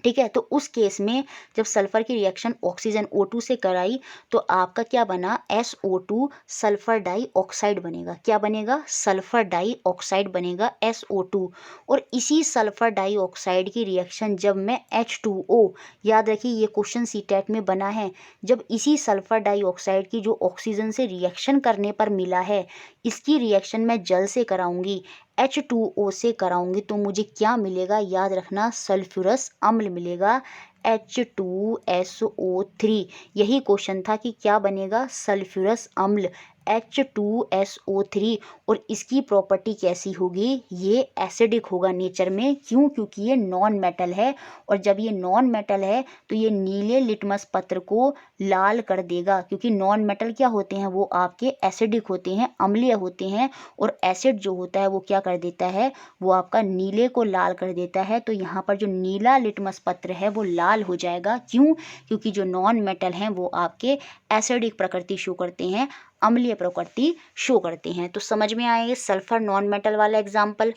Speaker 1: ठीक है, तो उस केस में जब सल्फर की रिएक्शन ऑक्सीजन O2 से कराई तो आपका क्या बना, SO2 सल्फर डाइऑक्साइड बनेगा। क्या बनेगा, सल्फर डाइऑक्साइड बनेगा SO2, और इसी सल्फर डाइऑक्साइड की रिएक्शन जब मैं H2O, याद रखिए ये क्वेश्चन सीटेट में बना है, जब इसी सल्फर डाइऑक्साइड की जो ऑक्सीजन से रिएक्शन करने पर मिला है, इसकी रिएक्शन मैं जल से कराऊंगी, H2O से कराऊंगी, तो मुझे क्या मिलेगा, याद रखना सल्फ्यूरस अम्ल मिलेगा, H2SO3। यही क्वेश्चन था कि क्या बनेगा, सल्फ्यूरस अम्ल H2SO3, और इसकी प्रॉपर्टी कैसी होगी, ये एसिडिक होगा नेचर में। क्यों, क्योंकि ये नॉन मेटल है, और जब ये नॉन मेटल है तो ये नीले लिटमस पत्र को लाल कर देगा, क्योंकि नॉन मेटल क्या होते हैं, वो आपके एसिडिक होते हैं, अम्लीय होते हैं, और एसिड जो होता है वो क्या कर देता है, वो आपका नीले को लाल कर देता है। तो यहाँ पर जो नीला लिटमस पत्र है वो लाल हो जाएगा। क्यों, क्योंकि जो नॉन मेटल हैं वो आपके एसिडिक प्रकृति शो करते हैं, अम्लीय प्रकृति शो करते हैं। तो समझ में आए सल्फर नॉन मेटल वाला एग्जाम्पल।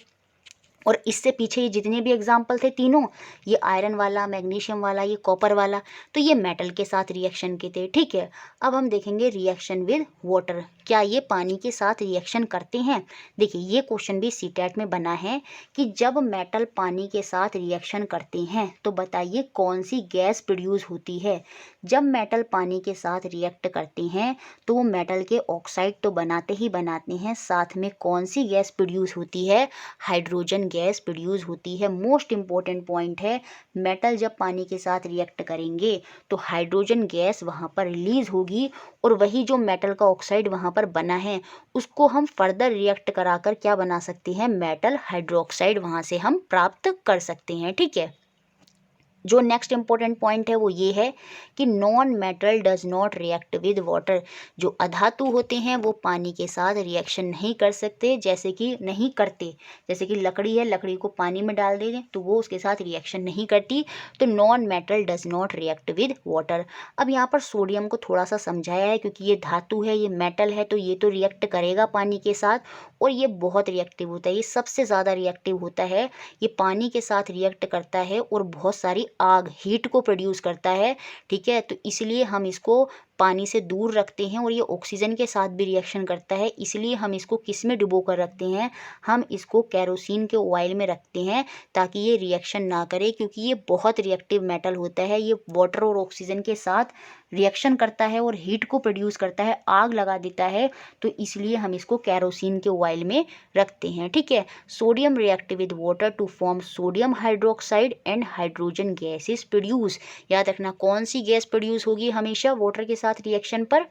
Speaker 1: और इससे पीछे ये जितने भी एग्जाम्पल थे तीनों, ये आयरन वाला, मैग्नीशियम वाला, ये कॉपर वाला, तो ये मेटल के साथ रिएक्शन के थे। ठीक है, अब हम देखेंगे रिएक्शन विद वाटर, क्या ये पानी के साथ रिएक्शन करते हैं। देखिए ये क्वेश्चन भी सीटेट में बना है कि जब मेटल पानी के साथ रिएक्शन करते हैं तो बताइए कौन सी गैस प्रोड्यूस होती है। जब मेटल पानी के साथ रिएक्ट करते हैं तो वो मेटल के ऑक्साइड तो बनाते ही बनाते हैं, साथ में कौन सी गैस प्रोड्यूस होती है, हाइड्रोजन गैस प्रोड्यूस होती है। मोस्ट इंपॉर्टेंट पॉइंट है, मेटल जब पानी के साथ रिएक्ट करेंगे तो हाइड्रोजन गैस वहाँ पर रिलीज होगी, और वही जो मेटल का ऑक्साइड वहाँ पर बना है उसको हम फर्दर रिएक्ट कराकर क्या बना सकते हैं, मेटल हाइड्रोक्साइड वहाँ से हम प्राप्त कर सकते हैं। ठीक है, जो नेक्स्ट इंपॉर्टेंट पॉइंट है वो ये है कि non metal does not react with water, जो अधातु होते हैं वो पानी के साथ रिएक्शन नहीं कर सकते, जैसे कि नहीं करते, जैसे कि लकड़ी है, लकड़ी को पानी में डाल दें तो वो उसके साथ रिएक्शन नहीं करती, तो non metal does not react with water. अब यहाँ पर सोडियम को थोड़ा सा समझाया है, क्योंकि ये धातु है, ये मेटल है, तो ये तो रिएक्ट करेगा पानी के साथ, और ये बहुत रिएक्टिव होता है, ये सबसे ज़्यादा रिएक्टिव होता है, ये पानी के साथ रिएक्ट करता है और बहुत सारी आग, हीट को प्रोड्यूस करता है। ठीक है, तो इसलिए हम इसको पानी से दूर रखते हैं और ये ऑक्सीजन के साथ भी रिएक्शन करता है, इसलिए हम इसको किस में डुबो कर रखते हैं, हम इसको केरोसिन के ऑयल में रखते हैं ताकि ये रिएक्शन ना करे, क्योंकि ये बहुत रिएक्टिव मेटल होता है। ये वाटर और ऑक्सीजन के साथ रिएक्शन करता है और हीट को प्रोड्यूस करता है, आग लगा देता है, तो इसलिए हम इसको केरोसिन के ऑयल में रखते हैं। ठीक है। Sodium react with water to form sodium hydroxide and hydrogen gas is produce. याद रखना कौन सी गैस प्रोड्यूस होगी हमेशा वाटर के साथ रिएक्शन पर,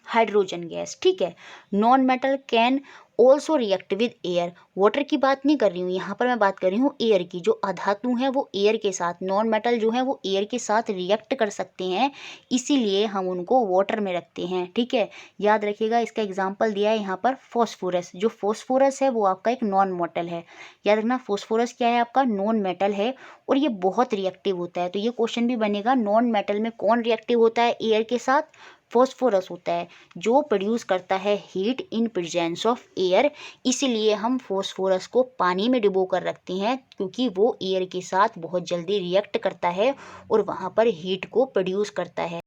Speaker 1: हाइड्रोजन गैस। ठीक है। Non metal can also react with air. Water की बात नहीं कर रही हूँ यहाँ पर, मैं बात कर रही हूँ एयर की। जो अधातु हैं वो एयर के साथ, नॉन मेटल जो है वो एयर के साथ रिएक्ट कर सकते हैं, इसीलिए हम उनको वाटर में रखते हैं। ठीक है। याद रखिएगा, इसका एग्जाम्पल दिया है यहाँ पर फॉस्फोरस। जो फॉस्फोरस है वो आपका एक नॉन मेटल है। याद रखना फॉस्फोरस क्या है, आपका नॉन मेटल है और ये बहुत रिएक्टिव होता है। तो ये क्वेश्चन भी बनेगा, नॉन मेटल में कौन रिएक्टिव होता है एयर के साथ, फॉस्फोरस होता है, जो प्रोड्यूस करता है heat in presence of air. इसलिए हम फॉस्फोरस को पानी में डुबो कर रखते हैं, क्योंकि वो एयर के साथ बहुत जल्दी रिएक्ट करता है और वहाँ पर हीट को प्रोड्यूस करता है।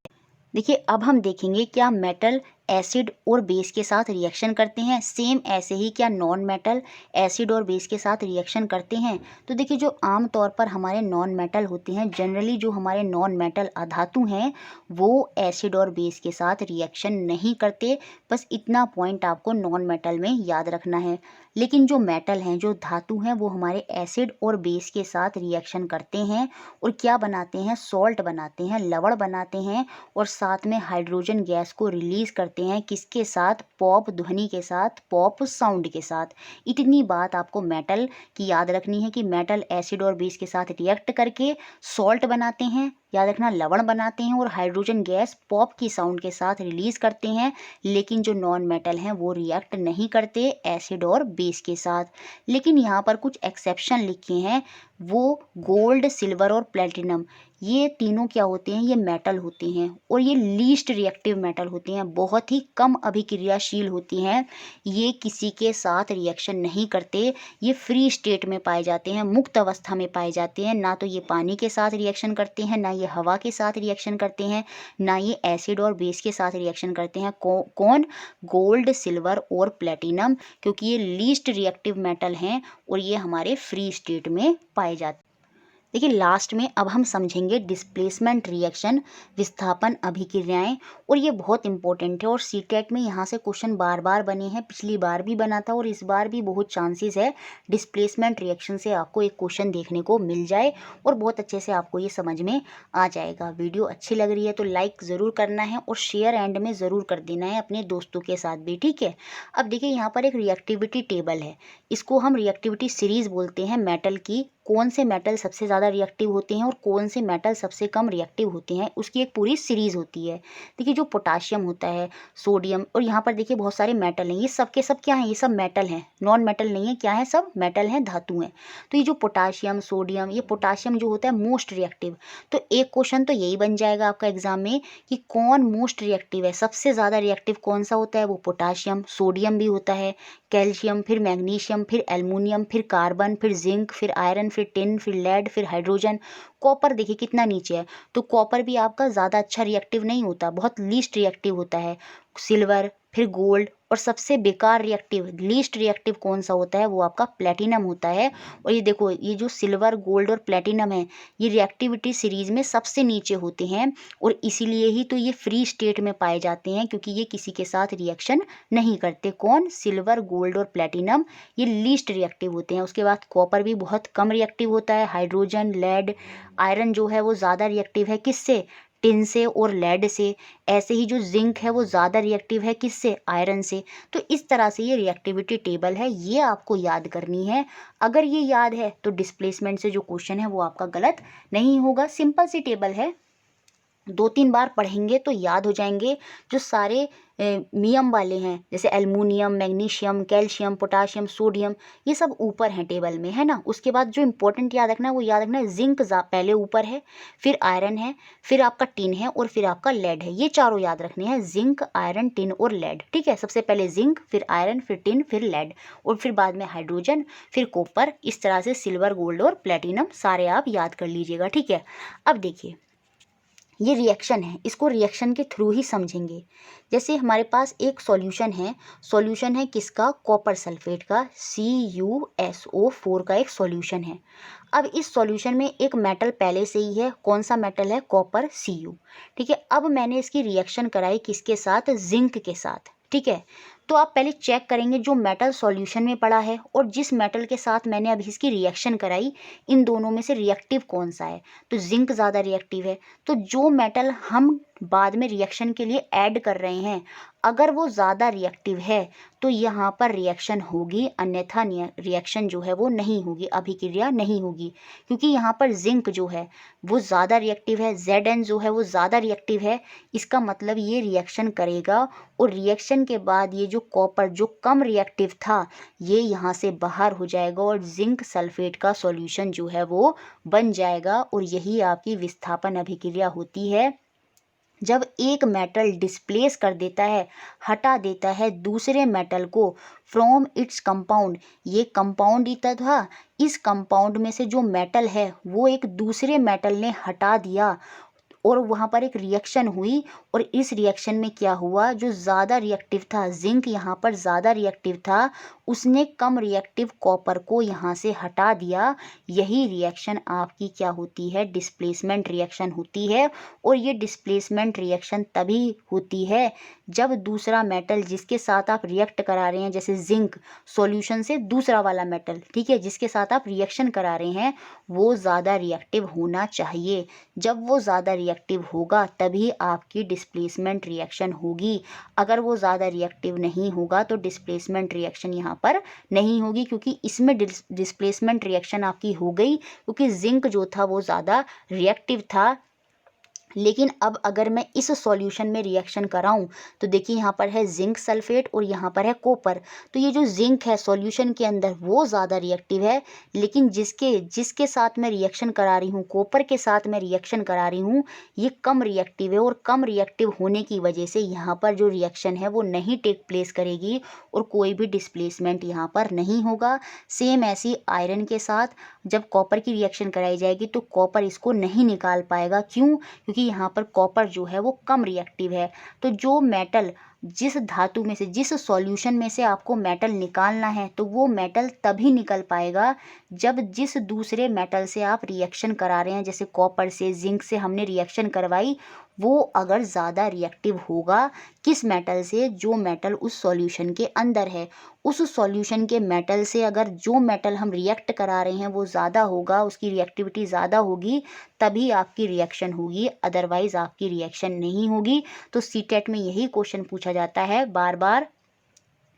Speaker 1: देखिए अब हम देखेंगे क्या मेटल एसिड और बेस के साथ रिएक्शन करते हैं, सेम ऐसे ही क्या नॉन मेटल एसिड और बेस के साथ रिएक्शन करते हैं। तो देखिए जो आम तौर पर हमारे नॉन मेटल होते हैं, जनरली जो हमारे नॉन मेटल अधातु हैं वो एसिड और बेस के साथ रिएक्शन नहीं करते। बस इतना पॉइंट आपको नॉन मेटल में याद रखना है। लेकिन जो मेटल हैं, जो धातु हैं, वो हमारे एसिड और बेस के साथ रिएक्शन करते हैं और क्या बनाते हैं, सॉल्ट बनाते हैं, लवण बनाते हैं और साथ में हाइड्रोजन गैस को रिलीज करते हैं। किसके साथ, पॉप ध्वनि के साथ, पॉप साउंड के साथ। इतनी बात आपको मेटल की याद रखनी है कि मेटल एसिड और बेस के साथ रिएक्ट करके सॉल्ट बनाते हैं, याद रखना लवण बनाते हैं और हाइड्रोजन गैस पॉप की साउंड के साथ रिलीज करते हैं। लेकिन जो नॉन मेटल हैं वो रिएक्ट नहीं करते एसिड और बेस के साथ। लेकिन यहाँ पर कुछ एक्सेप्शन लिखे हैं, वो गोल्ड, सिल्वर और प्लेटिनम, ये तीनों क्या होते हैं, ये मेटल होते हैं और ये लीस्ट रिएक्टिव मेटल होते हैं, बहुत ही कम अभिक्रियाशील होती हैं। ये किसी के साथ रिएक्शन नहीं करते, ये फ्री स्टेट में पाए जाते हैं, मुक्त अवस्था में पाए जाते हैं। ना तो ये पानी के साथ रिएक्शन करते हैं, ना ये हवा के साथ रिएक्शन करते हैं, ना ये एसिड और बेस के साथ रिएक्शन करते हैं। कौन, गोल्ड, सिल्वर और प्लेटिनम, क्योंकि ये लीस्ट रिएक्टिव मेटल हैं और ये हमारे फ्री स्टेट में पाए जाते हैं। देखिए लास्ट में अब हम समझेंगे डिस्प्लेसमेंट रिएक्शन, विस्थापन अभिक्रियाएं, और ये बहुत इंपॉर्टेंट है और सीटेट में यहाँ से क्वेश्चन बार बार बने हैं, पिछली बार भी बना था और इस बार भी बहुत चांसेस है डिस्प्लेसमेंट रिएक्शन से आपको एक क्वेश्चन देखने को मिल जाए और बहुत अच्छे से आपको ये समझ में आ जाएगा। वीडियो अच्छी लग रही है तो लाइक ज़रूर करना है और शेयर एंड में ज़रूर कर देना है अपने दोस्तों के साथ भी। ठीक है। अब देखिए यहाँ पर एक रिएक्टिविटी टेबल है, इसको हम रिएक्टिविटी सीरीज बोलते हैं मेटल की। कौन से मेटल सबसे ज़्यादा रिएक्टिव होते हैं और कौन से मेटल सबसे कम रिएक्टिव होते हैं, उसकी एक पूरी सीरीज़ होती है। देखिए जो पोटाशियम होता है, सोडियम, और यहाँ पर देखिए बहुत सारे मेटल हैं, ये सब के सब क्या हैं, ये सब मेटल हैं, नॉन मेटल नहीं है, क्या है, सब मेटल हैं, धातु हैं। तो ये जो पोटाशियम, सोडियम, ये पोटाशियम जो होता है मोस्ट रिएक्टिव। तो एक क्वेश्चन तो यही बन जाएगा आपका एग्जाम में कि कौन मोस्ट रिएक्टिव है, सबसे ज़्यादा रिएक्टिव कौन सा होता है, वो पोटाशियम। सोडियम भी होता है, कैल्शियम, फिर मैग्नीशियम, फिर एल्युमिनियम, फिर कार्बन, फिर जिंक, फिर आयरन, फिर टिन, फिर लेड, फिर हाइड्रोजन। कॉपर देखिए कितना नीचे है, तो कॉपर भी आपका ज़्यादा अच्छा रिएक्टिव नहीं होता, बहुत लीस्ट रिएक्टिव होता है। सिल्वर, फिर गोल्ड, और सबसे बेकार रिएक्टिव, लीस्ट रिएक्टिव कौन सा होता है, वो आपका प्लेटिनम होता है। और ये देखो, ये जो सिल्वर, गोल्ड और प्लेटिनम है, ये रिएक्टिविटी सीरीज में सबसे नीचे होते हैं और इसीलिए ही तो ये फ्री स्टेट में पाए जाते हैं, क्योंकि ये किसी के साथ रिएक्शन नहीं करते। कौन, सिल्वर, गोल्ड और प्लेटिनम, ये लीस्ट रिएक्टिव होते हैं। उसके बाद कॉपर भी बहुत कम रिएक्टिव होता है, हाइड्रोजन, लेड, आयरन जो है वो ज़्यादा रिएक्टिव है, किससे, टिन से और लेड से। ऐसे ही जो जिंक है वो ज़्यादा रिएक्टिव है, किससे, आयरन से। तो इस तरह से ये रिएक्टिविटी टेबल है, ये आपको याद करनी है। अगर ये याद है तो डिस्प्लेसमेंट से जो क्वेश्चन है वो आपका गलत नहीं होगा। सिंपल सी टेबल है, 2-3 बार पढ़ेंगे तो याद हो जाएंगे। जो सारे नियम वाले हैं, जैसे aluminium, magnesium, calcium, potassium, sodium, ये सब ऊपर हैं टेबल में, है ना। उसके बाद जो इंपॉर्टेंट याद रखना है वो याद रखना है, जिंक पहले ऊपर है, फिर आयरन है, फिर आपका टिन है और फिर आपका लेड है। ये चारों याद रखने हैं, जिंक, आयरन, टिन और लेड। ठीक है। सबसे पहले जिंक, फिर आयरन, फिर टिन, फिर लेड, और फिर बाद में हाइड्रोजन, फिर कॉपर। इस तरह से सिल्वर, गोल्ड और प्लेटिनम सारे आप याद कर लीजिएगा। ठीक है। अब देखिए ये रिएक्शन है, इसको रिएक्शन के थ्रू ही समझेंगे। जैसे हमारे पास एक सॉल्यूशन है किसका, कॉपर सल्फेट का, CuSO4 का एक सॉल्यूशन है। अब इस सॉल्यूशन में एक मेटल पहले से ही है, कौन सा मेटल है, कॉपर Cu। ठीक है, अब मैंने इसकी रिएक्शन कराई किसके साथ, जिंक के साथ। ठीक है, तो आप पहले चेक करेंगे जो मेटल सॉल्यूशन में पड़ा है और जिस मेटल के साथ मैंने अभी इसकी रिएक्शन कराई, इन दोनों में से रिएक्टिव कौन सा है, तो जिंक ज़्यादा रिएक्टिव है। तो जो मेटल हम बाद में रिएक्शन के लिए ऐड कर रहे हैं, अगर वो ज़्यादा रिएक्टिव है तो यहाँ पर रिएक्शन होगी, अन्यथा रिएक्शन जो है वो नहीं होगी, अभिक्रिया नहीं होगी। क्योंकि यहाँ पर जिंक जो है वो ज़्यादा रिएक्टिव है, Zn जो है वो ज़्यादा रिएक्टिव है, इसका मतलब ये रिएक्शन करेगा और रिएक्शन के बाद ये जो कॉपर जो कम रिएक्टिव था ये यहाँ से बाहर हो जाएगा और जिंक सल्फेट का सॉल्यूशन जो है वो बन जाएगा। और यही आपकी विस्थापन अभिक्रिया होती है, जब एक मेटल डिस्प्लेस कर देता है, हटा देता है दूसरे मेटल को फ्रॉम इट्स कंपाउंड। ये कंपाउंड ही था, इस कंपाउंड में से जो मेटल है वो एक दूसरे मेटल ने हटा दिया और वहाँ पर एक रिएक्शन हुई और इस रिएक्शन में क्या हुआ, जो ज़्यादा रिएक्टिव था, जिंक यहाँ पर ज़्यादा रिएक्टिव था, उसने कम रिएक्टिव कॉपर को यहाँ से हटा दिया। यही रिएक्शन आपकी क्या होती है, डिस्प्लेसमेंट रिएक्शन होती है। और ये डिस्प्लेसमेंट रिएक्शन तभी होती है जब दूसरा मेटल जिसके साथ आप रिएक्ट करा रहे हैं, जैसे जिंक सॉल्यूशन से दूसरा वाला मेटल, ठीक है, जिसके साथ आप रिएक्शन करा रहे हैं वो ज़्यादा रिएक्टिव होना चाहिए। जब वो ज़्यादा रिएक्टिव होगा तभी आपकी डिस्प्लेसमेंट रिएक्शन होगी। अगर वो ज़्यादा रिएक्टिव नहीं होगा तो डिस्प्लेसमेंट रिएक्शन यहाँ पर नहीं होगी, क्योंकि इसमें डिस्प्लेसमेंट रिएक्शन आपकी हो गई क्योंकि जिंक जो था वो ज़्यादा रिएक्टिव था। लेकिन अब अगर मैं इस सॉल्यूशन में रिएक्शन कराऊं तो देखिए यहाँ पर है जिंक सल्फेट और यहाँ पर है कॉपर। तो ये जो जिंक है सॉल्यूशन के अंदर वो ज़्यादा रिएक्टिव है, लेकिन जिसके साथ मैं रिएक्शन करा रही हूँ, कॉपर के साथ मैं रिएक्शन करा रही हूँ, ये कम रिएक्टिव है और कम रिएक्टिव होने की वजह से यहाँ पर जो रिएक्शन है वो नहीं टेक प्लेस करेगी और कोई भी डिस्प्लेसमेंट यहाँ पर नहीं होगा। सेम ऐसी आयरन के साथ जब कॉपर की रिएक्शन कराई जाएगी तो कॉपर इसको नहीं निकाल पाएगा। क्यों? क्योंकि यहाँ पर कॉपर जो है वो कम रिएक्टिव है। तो जो मेटल जिस धातु में से, जिस सॉल्यूशन में से आपको मेटल निकालना है, तो वो मेटल तभी निकल पाएगा जब जिस दूसरे मेटल से आप रिएक्शन करा रहे हैं, जैसे कॉपर से, जिंक से हमने रिएक्शन करवाई, वो अगर ज़्यादा रिएक्टिव होगा किस मेटल से, जो मेटल उस सॉल्यूशन के अंदर है। उस सॉल्यूशन के मेटल से अगर जो मेटल हम रिएक्ट करा रहे हैं वो ज़्यादा होगा, उसकी रिएक्टिविटी ज़्यादा होगी, तभी आपकी रिएक्शन होगी, अदरवाइज़ आपकी रिएक्शन नहीं होगी। तो सीटेट में यही क्वेश्चन पूछा जाता है बार बार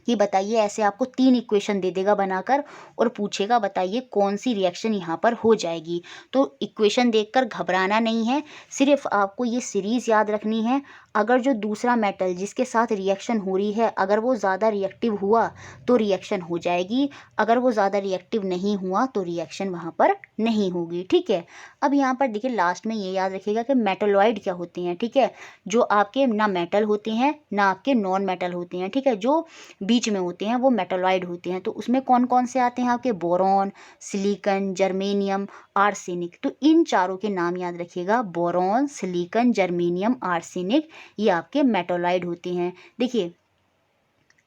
Speaker 1: कि बताइए, ऐसे आपको 3 इक्वेशन दे देगा बनाकर और पूछेगा बताइए कौन सी रिएक्शन यहाँ पर हो जाएगी। तो इक्वेशन देखकर घबराना नहीं है, सिर्फ आपको ये सीरीज़ याद रखनी है। अगर जो दूसरा मेटल जिसके साथ रिएक्शन हो रही है अगर वो ज़्यादा रिएक्टिव हुआ तो रिएक्शन हो जाएगी, अगर वो ज़्यादा रिएक्टिव नहीं हुआ तो रिएक्शन वहाँ पर नहीं होगी। ठीक है, अब यहाँ पर देखिए लास्ट में ये याद रखिएगा कि मेटलॉइड क्या होते हैं। ठीक है, जो आपके ना मेटल होते हैं ना आपके नॉन मेटल होते हैं। ठीक है, जो बीच में होते हैं वो मेटलॉइड होते हैं। तो उसमें कौन कौन से आते हैं आपके, बोरॉन, सिलिकॉन, जर्मेनियम, आर्सेनिक। तो इन चारों के नाम याद रखिएगा, बोरॉन, सिलिकॉन, जर्मेनियम, आर्सेनिक, ये आपके मेटलॉइड होते हैं। देखिए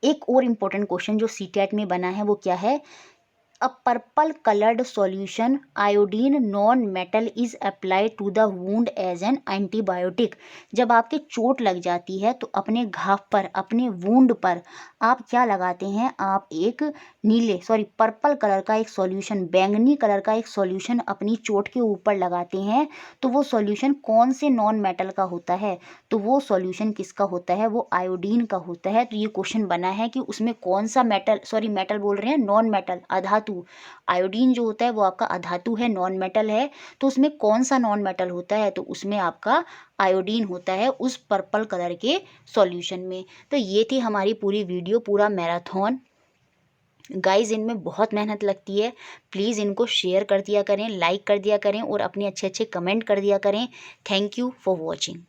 Speaker 1: एक और इम्पोर्टेंट क्वेश्चन जो सीटेट में बना है वो क्या है, a purple coloured solution iodine non metal is applied to the wound as an antibiotic. जब आपके चोट लग जाती है तो अपने घाव पर, अपने वुंड पर आप क्या लगाते हैं, आप एक पर्पल कलर का एक सॉल्यूशन, बैंगनी कलर का एक सॉल्यूशन अपनी चोट के ऊपर लगाते हैं। तो वो सॉल्यूशन कौन से नॉन मेटल का होता है, तो वो सॉल्यूशन किसका होता है, वो आयोडीन का होता है। तो ये क्वेश्चन बना है कि उसमें कौन सा मेटल बोल रहे हैं, नॉन मेटल, अधातु। आयोडीन जो होता है वो आपका अधातु है, नॉन मेटल है। तो उसमें कौन सा नॉन मेटल होता है, तो उसमें आपका आयोडीन होता है उस पर्पल कलर के सॉल्यूशन में। तो ये थी हमारी पूरी वीडियो, पूरा मैराथन। गाइज इनमें बहुत मेहनत लगती है, प्लीज़ इनको शेयर कर दिया करें, लाइक कर दिया करें और अपने अच्छे अच्छे कमेंट कर दिया करें। Thank you for watching.